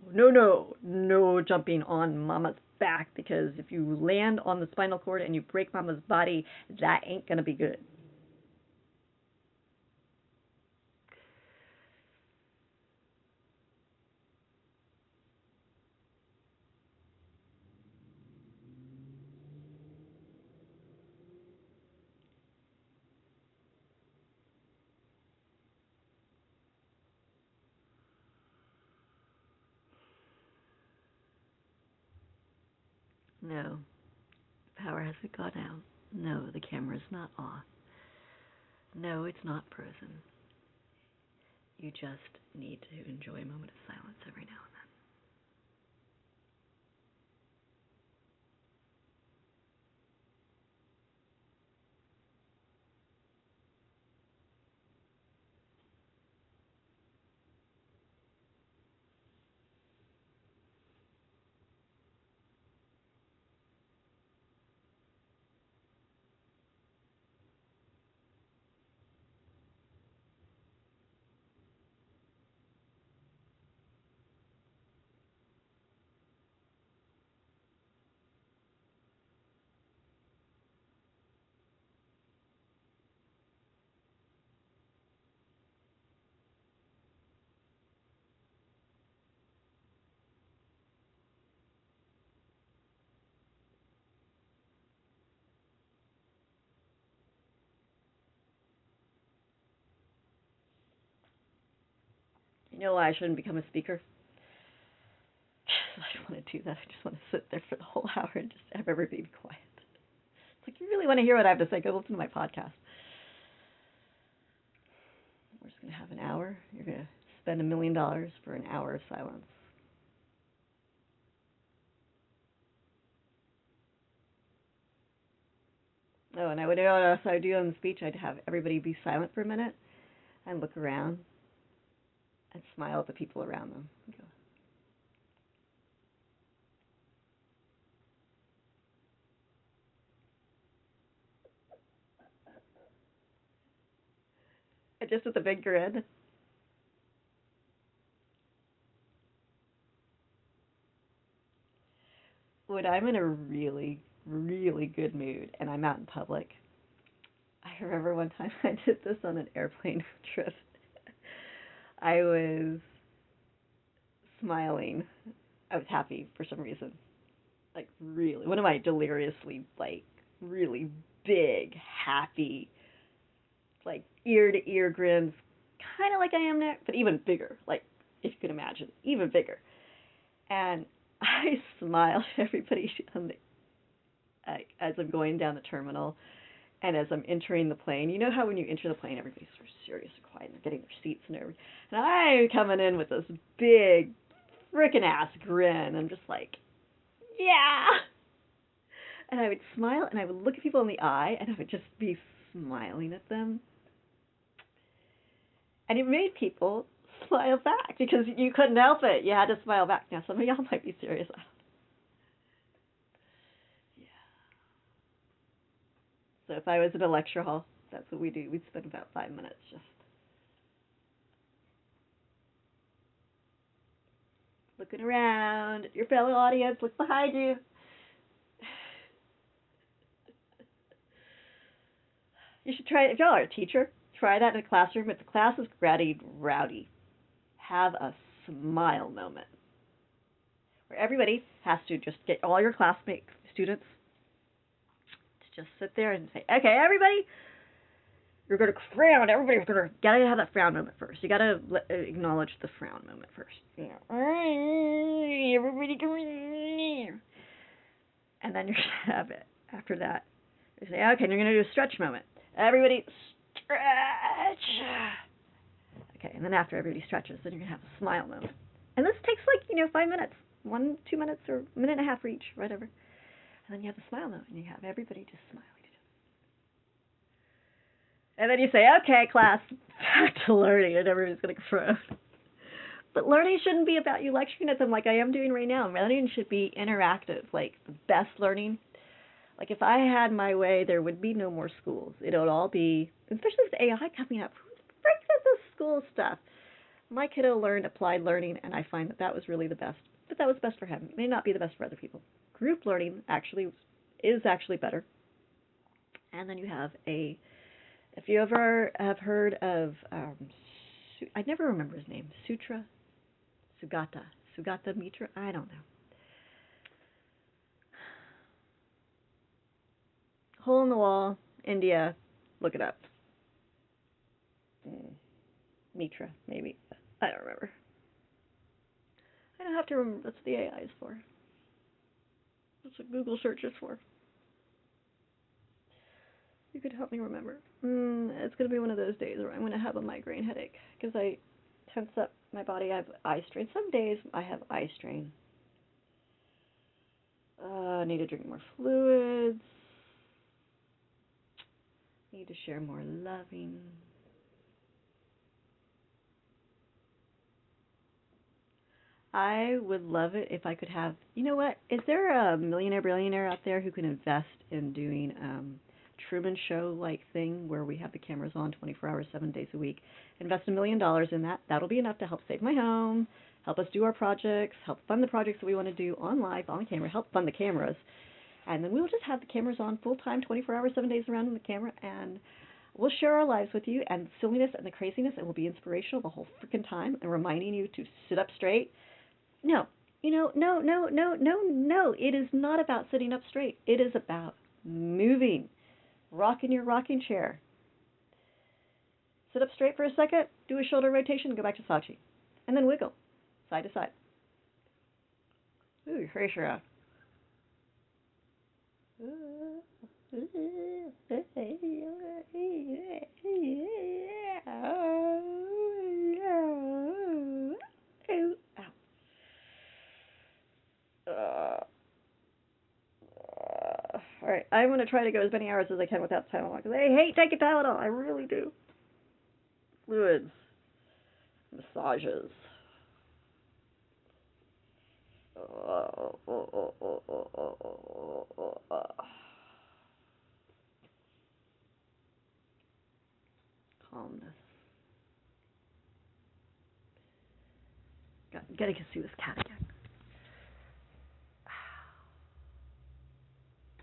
jumping on mama's back, because if you land on the spinal cord and you break mama's body, that ain't gonna be good. No, power hasn't gone out. No, the camera's not off. No, it's not frozen. You just need to enjoy a moment of silence every now and then. You know why I shouldn't become a speaker? I don't want to do that. I just want to sit there for the whole hour and just have everybody be quiet. It's like, you really want to hear what I have to say? Go listen to my podcast. We're just going to have an hour. You're going to spend $1 million for an hour of silence. Oh, and I would, what else I would do on the speech, I'd have everybody be silent for a minute and look around and smile at the people around them. And go, and just with a big grin. When I'm in a really, really good mood and I'm out in public, I remember one time I did this on an airplane trip. I was smiling. I was happy for some reason. Like, really, one of my deliriously, like, really big, happy, like, ear to ear grins, kind of like I am now, but even bigger, like, if you can imagine, even bigger. And I smiled at everybody on the, as I'm going down the terminal and as I'm entering the plane. You know how when you enter the plane, everybody's sort of serious and quiet and they're getting their seats and everything. And I'm coming in with this big, frickin' ass grin. I'm just like, yeah. And I would smile and I would look at people in the eye and I would just be smiling at them. And it made people smile back because you couldn't help it. You had to smile back. Now, some of y'all might be serious. Yeah. So if I was in a lecture hall, that's what we do. We'd spend about 5 minutes just looking around at your fellow audience. Look behind you. You should try it. If y'all are a teacher, try that in a classroom. If the class is rowdy, have a smile moment where everybody has to just get all your classmate students to just sit there and say, okay, everybody, you're going to frown. Everybody's going to gotta have that frown moment first. You got to acknowledge the frown moment first. You know, everybody come here. And then you're going to have it. After that, you say, okay, you're going to do a stretch moment. Everybody stretch. Okay, and then after everybody stretches, then you're going to have a smile moment. And this takes 5 minutes, 1, 2 minutes, or a minute and a half for each, whatever. And then you have the smile moment, and you have everybody just smiling. And then you say, okay, class, back to learning, and everybody's going to groan. But learning shouldn't be about you lecturing at them like I am doing right now. Learning should be interactive, like the best learning. Like if I had my way, there would be no more schools. It would all be, especially with AI coming up, who brings up this school stuff? My kiddo learned applied learning, and I find that that was really the best. But that was best for him. It may not be the best for other people. Group learning actually is actually better. And then you have a, if you ever have heard of, I never remember his name, Sugata Mitra, I don't know. Hole in the Wall, India, look it up. Mitra, maybe. I don't remember. I don't have to remember. That's what the AI is for. That's what Google search is for. You could help me remember. It's going to be one of those days where I'm going to have a migraine headache because I tense up my body. I have eye strain. Some days I have eye strain. I need to drink more fluids. Need to share more loving. I would love it if I could have, you know what? Is there a millionaire billionaire out there who can invest in doing Truman Show like thing where we have the cameras on 24 hours, 7 days a week? Invest $1 million in that. That'll be enough to help save my home, help us do our projects, help fund the projects that we want to do on live, on camera, help fund the cameras. And then we'll just have the cameras on full time, 24 hours, 7 days around in the camera, and we'll share our lives with you and the silliness and the craziness, and we'll be inspirational the whole freaking time and reminding you to sit up straight. No, no. It is not about sitting up straight. It is about moving, rocking your rocking chair. Sit up straight for a second, do a shoulder rotation, go back to slouchy, and then wiggle side to side. Ooh, your face around. All right, I'm going to try to go as many hours as I can without Tylenol because I hate taking Tylenol. I really do. Fluids, massages. Calmness. Gotta see this cat again.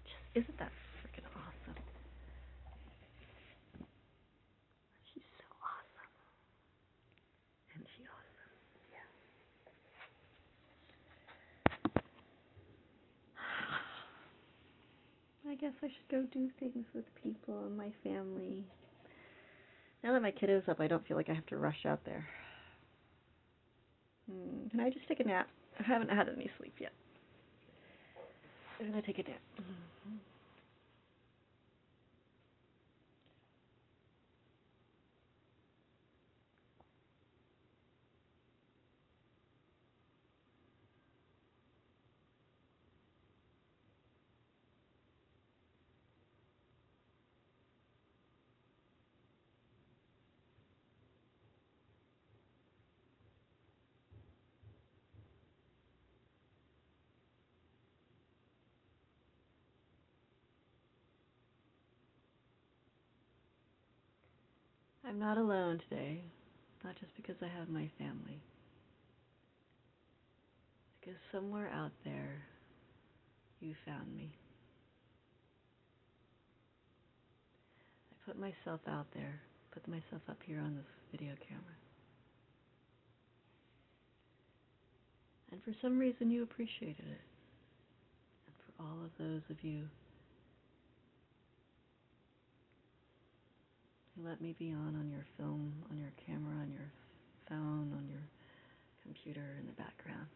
Just, isn't that freaking awesome? She's so awesome. Isn't she awesome? Yeah. I guess I should go do things with people and my family. Now that my kiddo's up, I don't feel like I have to rush out there. Can I just take a nap? I haven't had any sleep yet. I'm going to take a nap. I'm not alone today, not just because I have my family. Because somewhere out there, you found me. I put myself out there, put myself up here on this video camera. And for some reason you appreciated it. And for all of those of you who let me be on your film, on your camera, on your phone, on your computer in the background.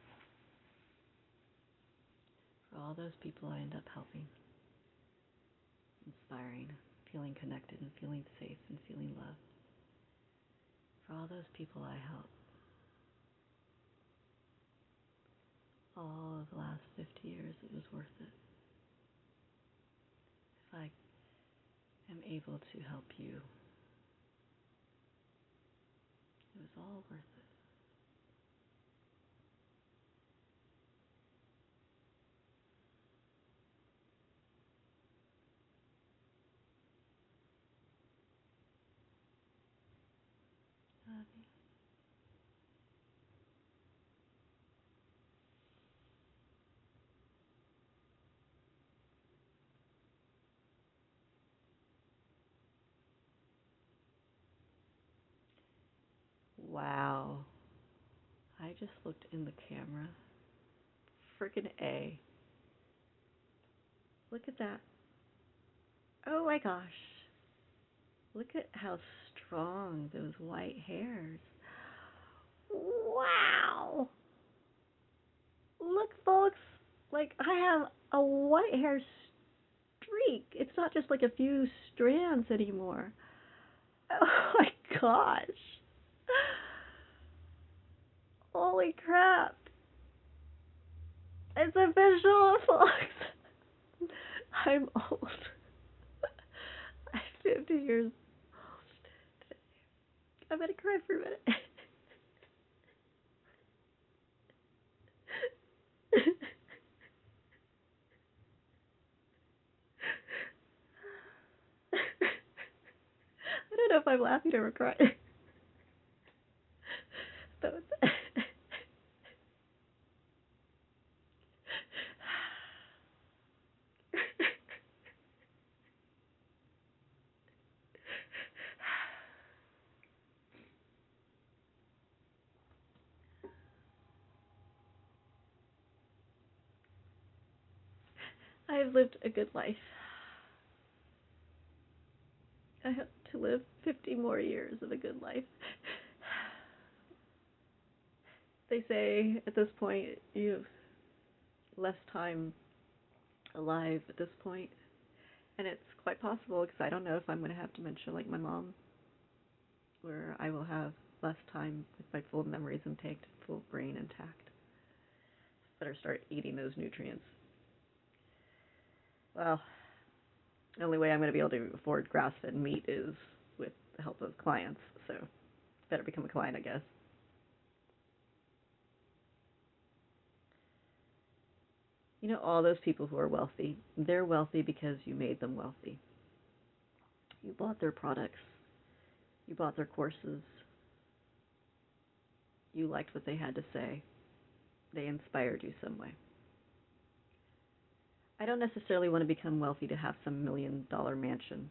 For all those people I end up helping, inspiring, feeling connected and feeling safe and feeling loved. For all those people I help. All of the last 50 years, it was worth it. If I am able to help you all worth it. Wow. I just looked in the camera. Frickin' A. Look at that. Oh my gosh. Look at how strong those white hairs. Wow. Look, folks. Like, I have a white hair streak. It's not just like a few strands anymore. Oh my gosh. Holy crap. It's official, folks. I'm old. I'm 50 years old. I'm gonna cry for a minute. I don't know if I'm laughing or crying. I've lived a good life. I hope to live 50 more years of a good life. They say at this point you have less time alive at this point, and it's quite possible because I don't know if I'm going to have dementia like my mom, where I will have less time with my full memories intact, full brain intact. Better start eating those nutrients. Well, the only way I'm going to be able to afford grass-fed meat is with the help of clients, so better become a client, I guess. You know, all those people who are wealthy, they're wealthy because you made them wealthy. You bought their products. You bought their courses. You liked what they had to say. They inspired you some way. I don't necessarily want to become wealthy to have some $1 million mansion.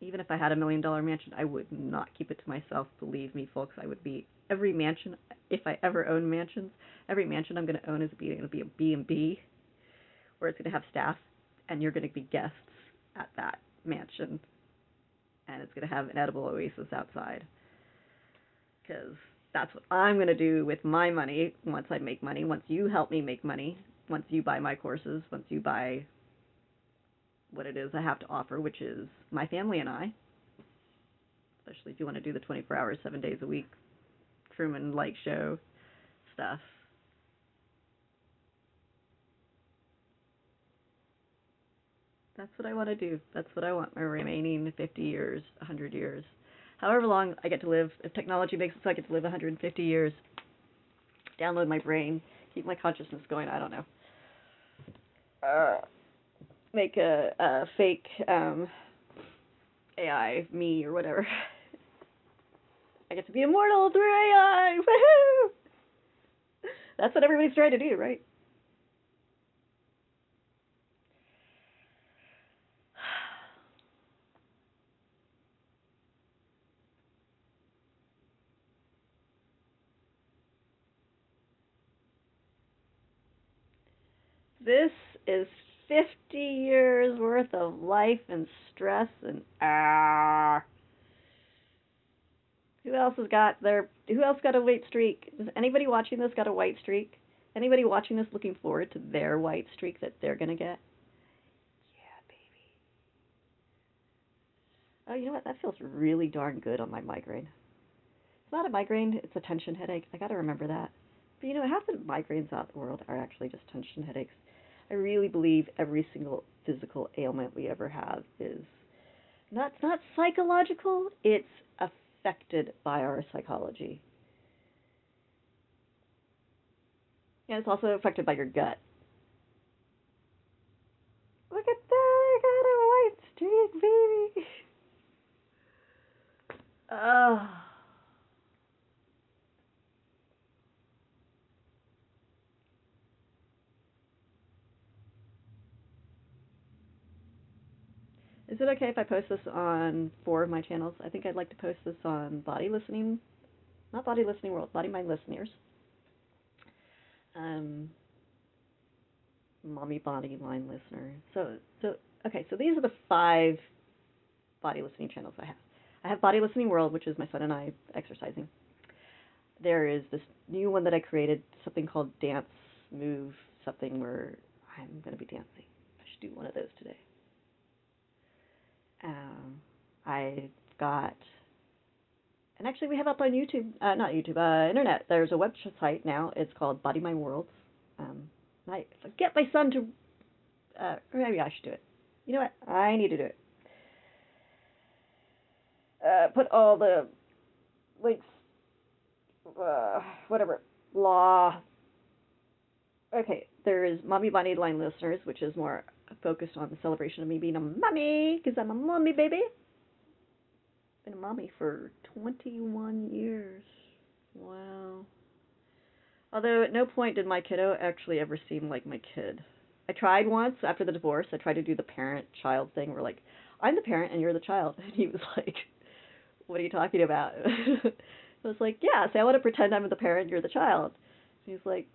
Even if I had $1 million mansion, I would not keep it to myself. Believe me, folks, I would be every mansion. If I ever own mansions, every mansion I'm going to own is going to be a B&B, where it's going to have staff, and you're going to be guests at that mansion, and it's going to have an edible oasis outside. Because that's what I'm going to do with my money once I make money, once you help me make money, once you buy my courses, once you buy what it is I have to offer, which is my family and I, especially if you want to do the 24 hours, 7 days a week, Truman-like show stuff. That's what I want to do. That's what I want my remaining 50 years, 100 years. However long I get to live, if technology makes it so I get to live 150 years, download my brain, keep my consciousness going, I don't know. Make a fake AI, me, or whatever. I get to be immortal through AI! Woohoo! That's what everybody's trying to do, right? This is 50 years worth of life and stress and Who else got a white streak? Does anybody watching this got a white streak? Anybody watching this looking forward to their white streak that they're going to get? Yeah, baby. Oh, you know what? That feels really darn good on my migraine. It's not a migraine, it's a tension headache. I got to remember that. But you know, half the migraines out in the world are actually just tension headaches. I really believe every single physical ailment we ever have is not psychological, it's affected by our psychology. And it's also affected by your gut. Look at that! I got a white streak, baby! Oh. Is it okay if I post this on 4 of my channels? I think I'd like to post this on Body Listening, not Body Listening World, Body Mind Listeners. Mommy Body Line Listener. Okay, so these are the 5 body listening channels I have. I have Body Listening World, which is my son and I exercising. There is this new one that I created, something called Dance Move, something where I'm going to be dancing. I should do one of those today. I've got, and actually we have up on YouTube, not YouTube, internet. There's a website now. It's called Body Mind World. I get my son to, maybe I should do it. You know what? I need to do it. Put all the links, whatever, law. Okay, there is Mommy Body Line Listeners, which is more focused on the celebration of me being a mommy, because I'm a mommy, baby. Been a mommy for 21 years. Wow. Although at no point did my kiddo actually ever seem like my kid. I tried once after the divorce. I tried to do the parent-child thing where, like, I'm the parent and you're the child. And he was like, what are you talking about? I was like, yeah, so I want to pretend I'm the parent and you're the child. And he's like,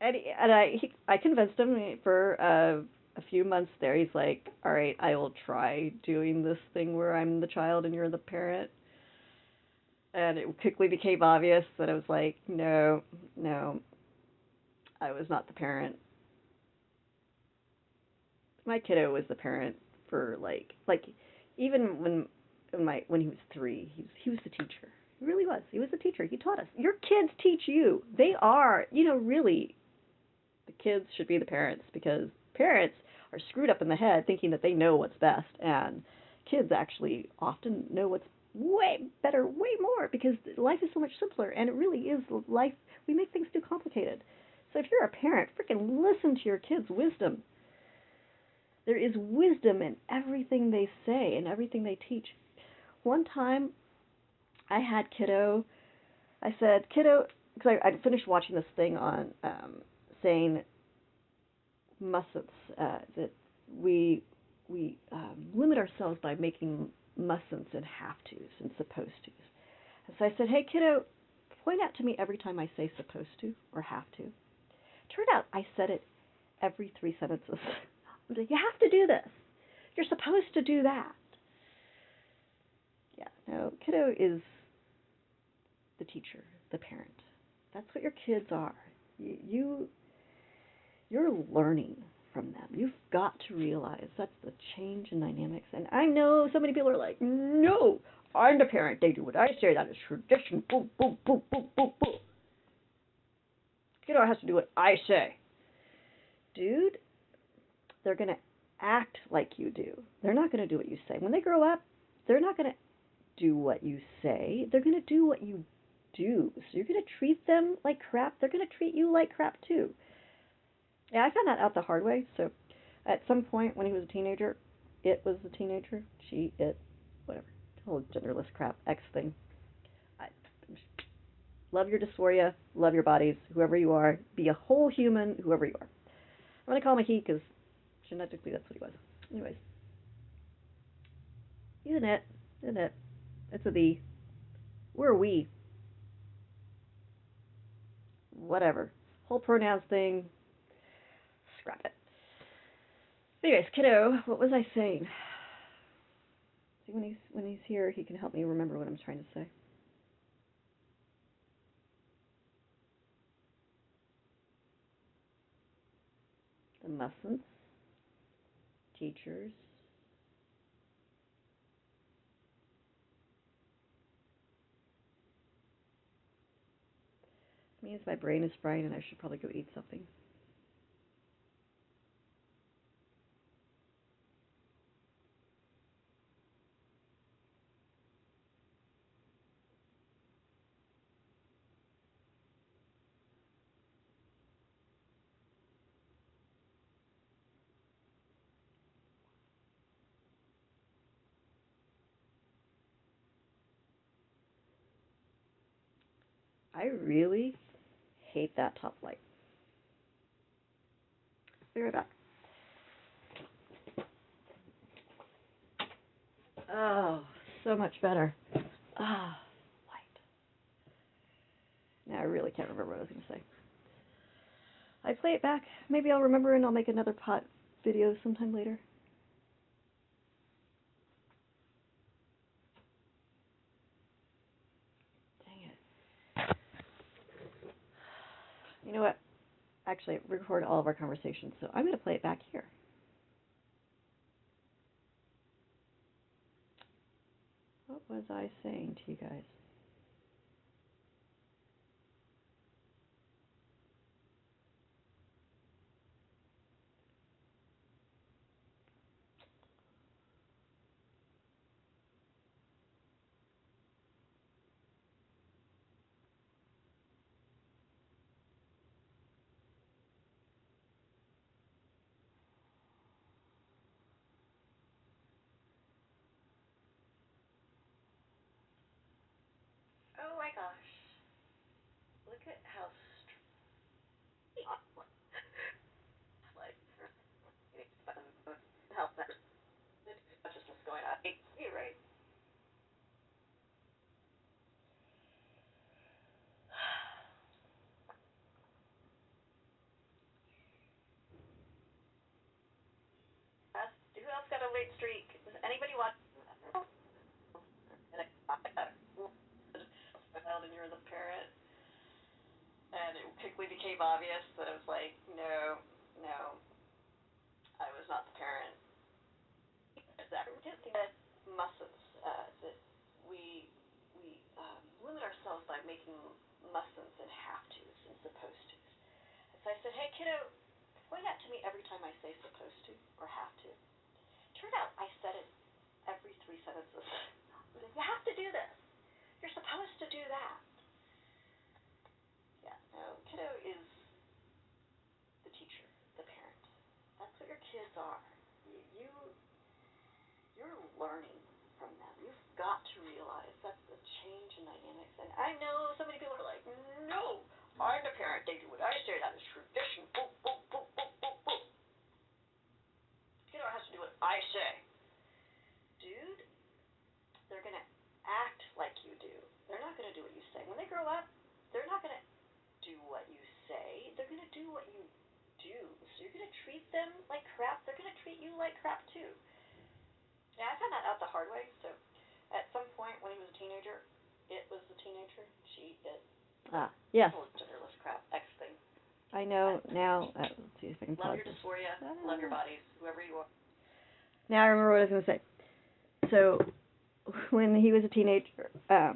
and I convinced him for a few months there. He's like, all right, I will try doing this thing where I'm the child and you're the parent. And it quickly became obvious that I was like, no, I was not the parent. My kiddo was the parent for like even when he was 3, he was the teacher. He really was. He was the teacher. He taught us. Your kids teach you. They are, really, the kids should be the parents, because parents are screwed up in the head thinking that they know what's best, and kids actually often know what's way better, way more, because life is so much simpler, and it really is life. We make things too complicated. So if you're a parent, freaking listen to your kids' wisdom. There is wisdom in everything they say and everything they teach. One time, I had kiddo, I said, kiddo, because I finished watching this thing on saying mustn'ts, that we limit ourselves by making mustn'ts and have-tos and supposed tos. And so I said, hey, kiddo, point out to me every time I say supposed to or have to. Turned out I said it every 3 sentences. I was like, you have to do this. You're supposed to do that. Yeah, no, kiddo is the teacher, the parent. That's what your kids are. You're learning from them. You've got to realize that's the change in dynamics. And I know so many people are like, no, I'm the parent. They do what I say. That is tradition. Boom, boom, boom, boom, boom, boom. Kiddo has to do what I say. Dude, they're going to act like you do. They're not going to do what you say. When they grow up, they're not going to do what you say. They're going to do what you do. So you're going to treat them like crap. They're going to treat you like crap too. Yeah, I found that out the hard way. So at some point when he was a teenager, it was a teenager, she, it, whatever, the whole genderless crap, X thing. Love your dysphoria, love your bodies, whoever you are. Be a whole human, whoever you are. I'm going to call him a he because genetically that's what he was. Anyways. He's an it. An it. It's a thee. We're a we. Whatever. Whole pronouns thing. Scrap it. Anyways, kiddo, what was I saying? See, when he's here, he can help me remember what I'm trying to say. The mustn'ts, teachers. It means my brain is fried and I should probably go eat something. I really hate that top light. Be right back. Oh, so much better. Ah, light. Now I really can't remember what I was going to say. I play it back. Maybe I'll remember and I'll make another pot video sometime later. Dang it. You know what? Actually, I record all of our conversations, so I'm going to play it back here. What was I saying to you guys? Oh my gosh. Look at how like how consciousness going on. You're right. Who else got a late streak? Does anybody watch? And and you're the parent, and it quickly became obvious that it was like, no, I was not the parent. That muscles that we limit ourselves by making mustn'ts and have tos and supposed tos. And so I said, hey kiddo, point out to me every time I say supposed to or have to. Turned out I said it every 3 sentences. You have to do this. You're supposed to do that. Yeah, no, kiddo is the teacher, the parent. That's what your kids are. You're learning from them. You've got to realize that's the change in dynamics. And I know so many people are like, no, I'm the parent. They do what I say. That is tradition. Boom, boom, boom, boom, boom, boom. Kiddo has to do what I say. Dude, they're going to act like you do. They're not going to do what you say. When they grow up, they're not going to do what you say. They're going to do what you do. So you're going to treat them like crap. They're going to treat you like crap too. Yeah, I found that out the hard way. So at some point when he was a teenager, it was the teenager. Yes. Genderless crap. X thing. I know now. Let's see if I can pause. Love your dysphoria. Love your bodies. Whoever you are. Now I remember what I was going to say. So when he was a teenager, I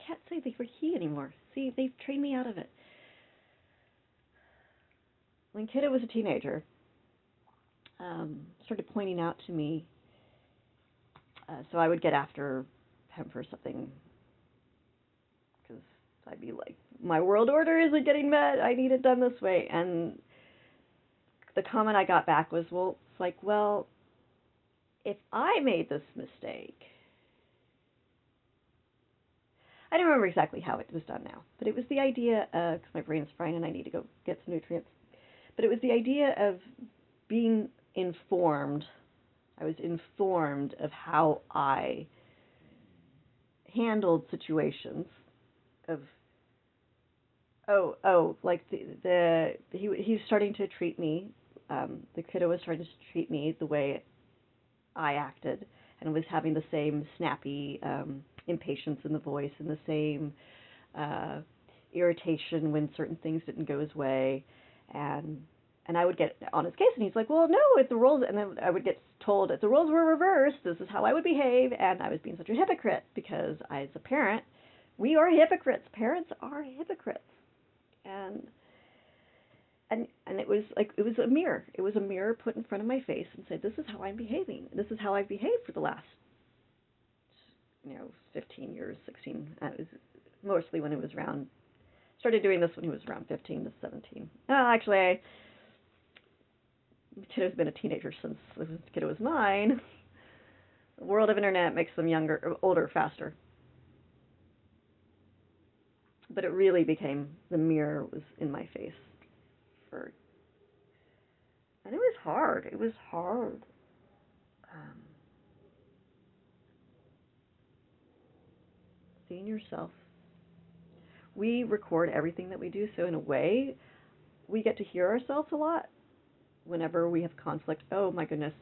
can't say they were he anymore. See, they've trained me out of it. When Kiddo was a teenager, started pointing out to me. So I would get after him for something because I'd be like, my world order isn't getting met. I need it done this way. And the comment I got back was, well, if I made this mistake, I don't remember exactly how it was done now, but it was the idea of, because my brain's frying and I need to go get some nutrients, but it was the idea of being informed. I was informed of how I handled situations of like he's starting to treat me, the kiddo was starting to treat me the way I acted, and was having the same snappy impatience in the voice and the same irritation when certain things didn't go his way, and I would get on his case, and he's like, well, no, if the roles, and then I would get told if the roles were reversed, this is how I would behave, and I was being such a hypocrite because I, as a parent, we are hypocrites. Parents are hypocrites, and it was like it was a mirror. It was a mirror put in front of my face and said, this is how I'm behaving. This is how I've behaved for the last 15 years, 16. It was mostly when it was around. Started doing this when he was around 15 to 17. Actually, Kiddo's been a teenager since Kiddo was 9. The world of internet makes them older faster. But it really became, the mirror was in my face for, and it was hard. It was hard. Um, Seeing yourself. We record everything that we do, so in a way, we get to hear ourselves a lot whenever we have conflict. Oh my goodness,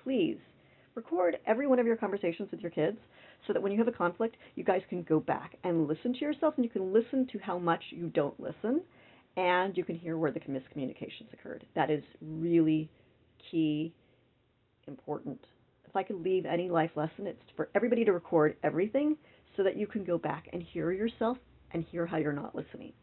please record every one of your conversations with your kids so that when you have a conflict, you guys can go back and listen to yourself, and you can listen to how much you don't listen, and you can hear where the miscommunications occurred. That is really key, important. If I could leave any life lesson, it's for everybody to record everything so that you can go back and hear yourself and hear how you're not listening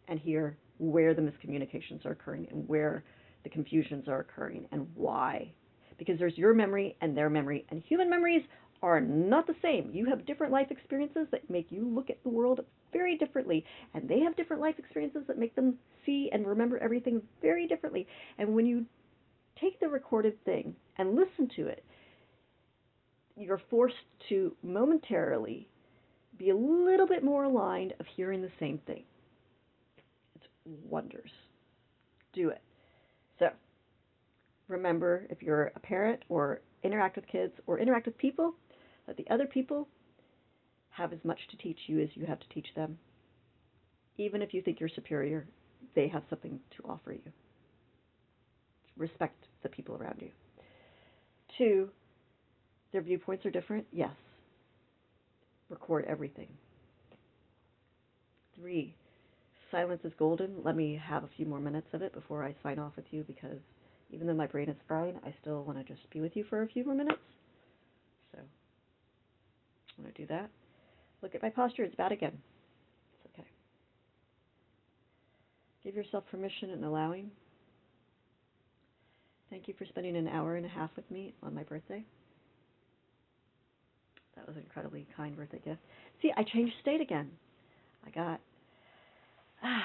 and hear where the miscommunications are occurring and where the confusions are occurring and why. Because there's your memory and their memory, and human memories are not the same. You have different life experiences that make you look at the world very differently, and they have different life experiences that make them see and remember everything very differently. And when you take the recorded thing and listen to it, you're forced to momentarily be a little bit more aligned of hearing the same thing. It's wonders. Do it. So, remember, if you're a parent or interact with kids or interact with people, that the other people have as much to teach you as you have to teach them. Even if you think you're superior, they have something to offer you. Respect the people around you. 2, their viewpoints are different? Yes. Record everything. 3, silence is golden. Let me have a few more minutes of it before I sign off with you, because even though my brain is fried, I still want to just be with you for a few more minutes. So I'm going to do that. Look at my posture. It's bad again. It's okay. Give yourself permission and allowing. Thank you for spending an hour and a half with me on my birthday. That was an incredibly kind birthday gift. See, I changed state again. I got... Okay.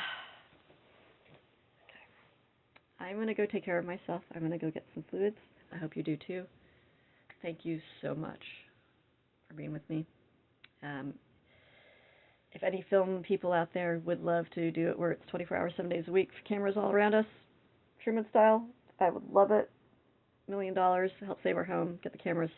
I'm going to go take care of myself. I'm going to go get some fluids. I hope you do too. Thank you so much for being with me. If any film people out there would love to do it where it's 24 hours, 7 days a week, cameras all around us, Truman style, I would love it. $1 million to help save our home. Get the cameras.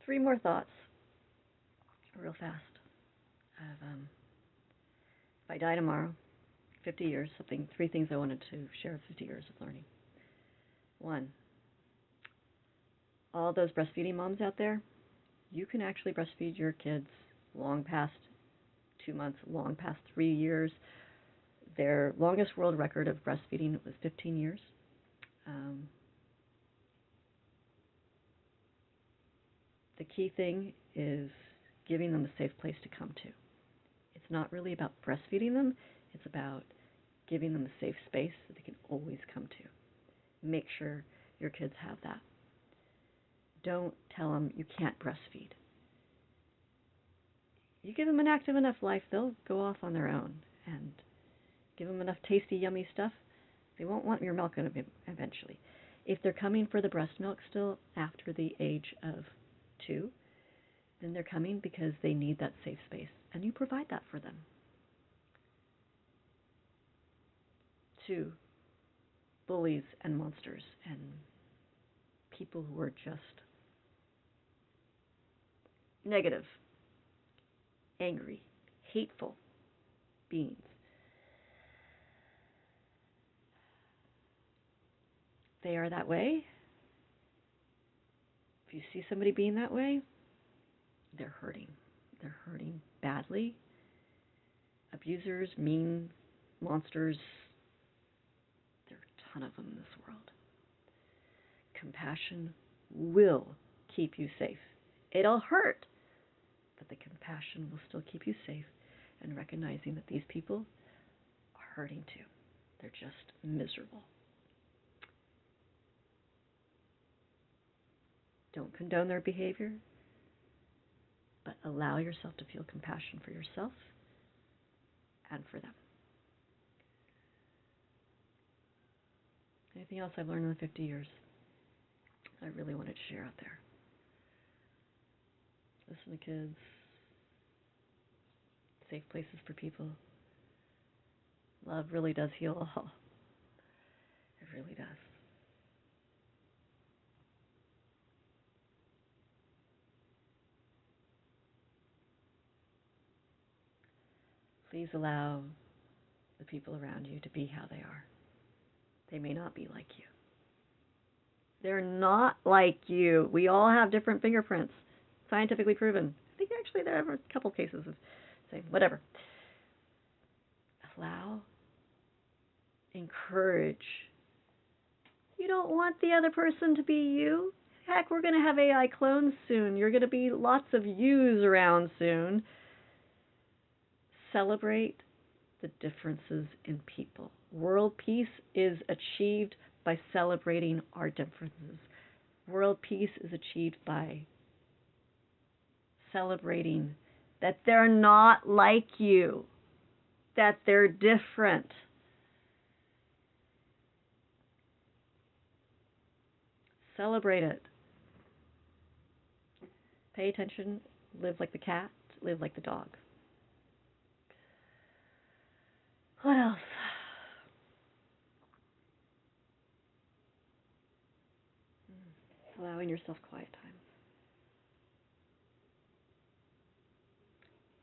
Three more thoughts, real fast. If I die tomorrow, 50 years, three things I wanted to share with 50 years of learning. 1, all those breastfeeding moms out there, you can actually breastfeed your kids long past 2 months, long past 3 years. Their longest world record of breastfeeding was 15 years. The key thing is giving them a safe place to come to. It's not really about breastfeeding them. It's about giving them a safe space that they can always come to. Make sure your kids have that. Don't tell them you can't breastfeed. You give them an active enough life, they'll go off on their own. And give them enough tasty, yummy stuff, they won't want your milk eventually. If they're coming for the breast milk still after the age of 2, then they're coming because they need that safe space, and you provide that for them. 2, bullies and monsters and people who are just negative, angry, hateful beings. They are that way. If you see somebody being that way, they're hurting. They're hurting badly. Abusers, mean monsters, there are a ton of them in this world. Compassion will keep you safe. It'll hurt, but the compassion will still keep you safe, and recognizing that these people are hurting too. They're just miserable. Don't condone their behavior, but allow yourself to feel compassion for yourself and for them. Anything else I've learned in the 50 years I really wanted to share out there? Listen to kids. Safe places for people. Love really does heal all. It really does. Please allow the people around you to be how they are. They may not be like you. They're not like you. We all have different fingerprints, scientifically proven. I think actually there are a couple cases of saying whatever. Allow, encourage. You don't want the other person to be you. Heck, we're going to have AI clones soon. You're going to be lots of yous around soon. Celebrate the differences in people. World peace is achieved by celebrating our differences. World peace is achieved by celebrating that they're not like you, that they're different. Celebrate it. Pay attention. Live like the cat. Live like the dog. What else? Allowing yourself quiet time.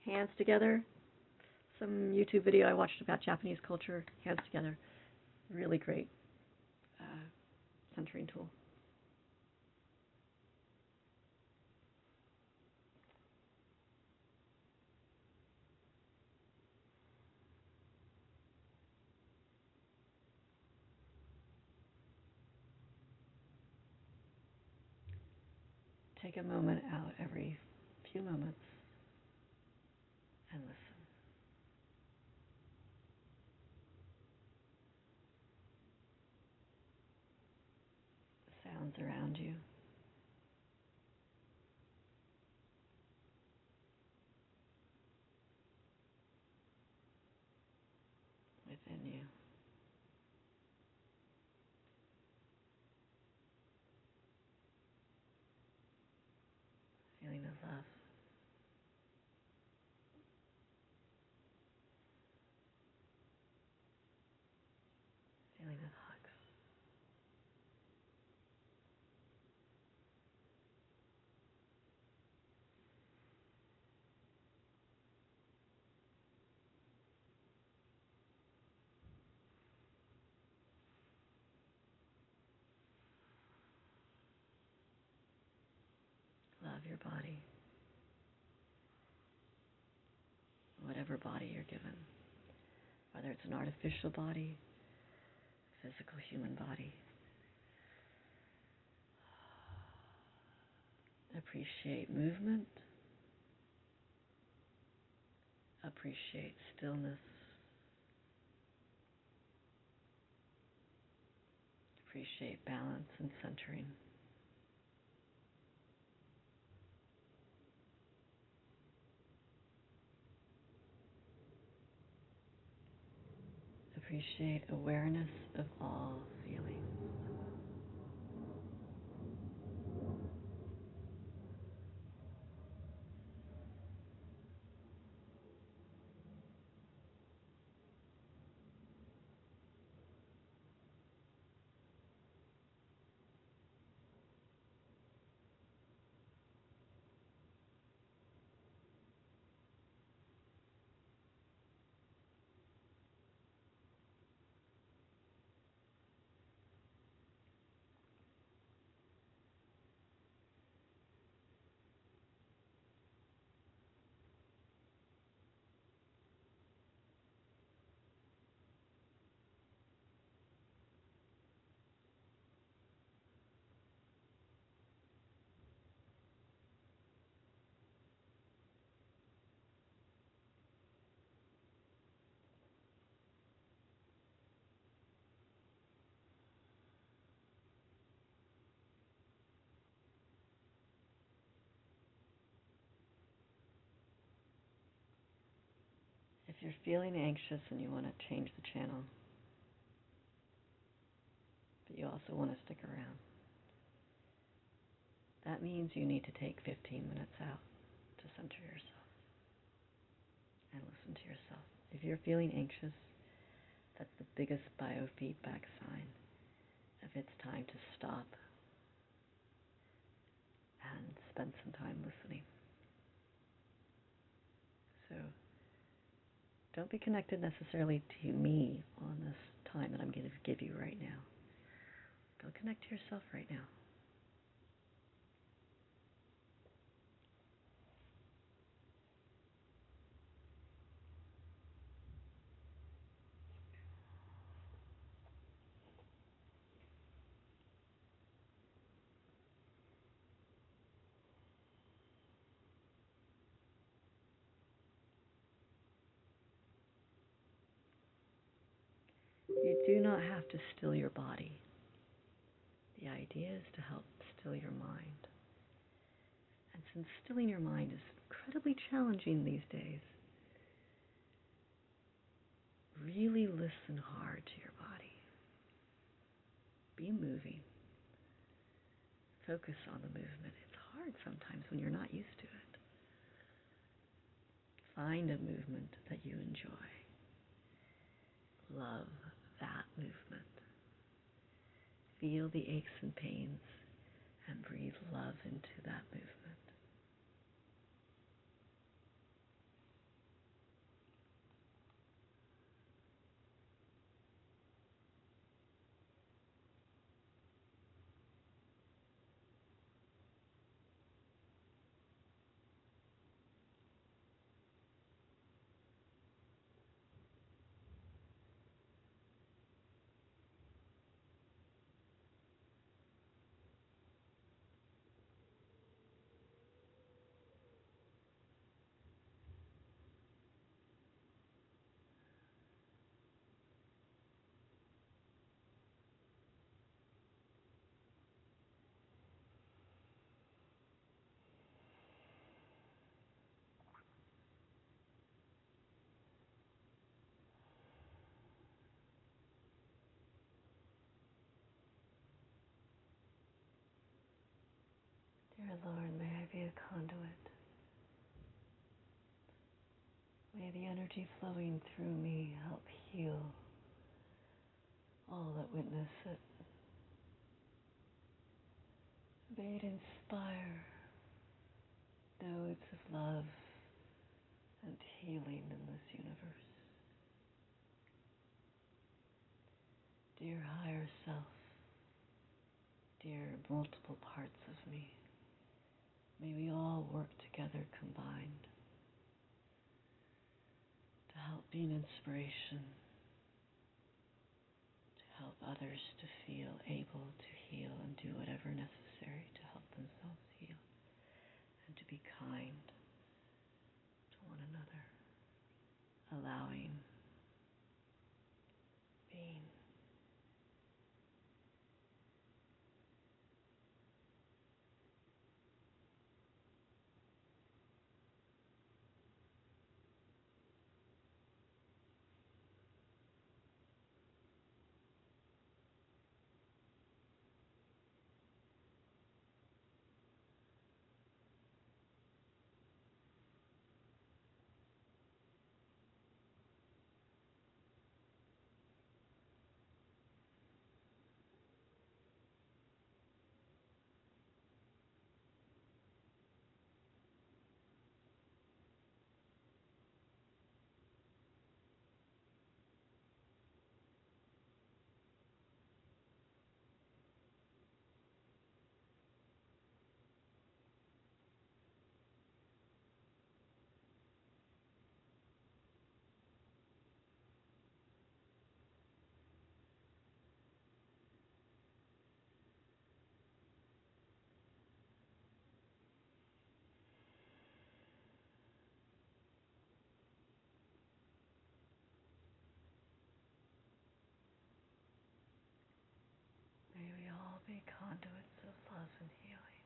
Hands together. Some YouTube video I watched about Japanese culture. Hands together. Really great centering tool. Take a moment out every few moments and listen. The sounds around you. Within you. Feeling the love. Feeling the hugs. Love your body. Whatever body you're given. Whether it's an artificial body, physical human body. Appreciate movement. Appreciate stillness. Appreciate balance and centering. appreciate awareness of all feelings. If you're feeling anxious and you want to change the channel, but you also want to stick around, that means you need to take 15 minutes out to center yourself and listen to yourself. If you're feeling anxious, that's the biggest biofeedback sign of it's time to stop and spend some time listening. So don't be connected necessarily to me on this time that I'm going to give you right now. Go connect to yourself right now. You do not have to still your body. The idea is to help still your mind. And since stilling your mind is incredibly challenging these days, really listen hard to your body. Be moving. Focus on the movement. It's hard sometimes when you're not used to it. Find a movement that you enjoy. Love that movement. Feel the aches and pains and breathe love into that movement. Dear Lord, may I be a conduit. May the energy flowing through me help heal all that witness it. May it inspire nodes of love and healing in this universe. Dear higher self, dear multiple parts of me, may we all work together combined to help be an inspiration, to help others to feel able to heal and do whatever necessary to help themselves heal, and to be kind to one another, allowing, being. conduits of love and healing.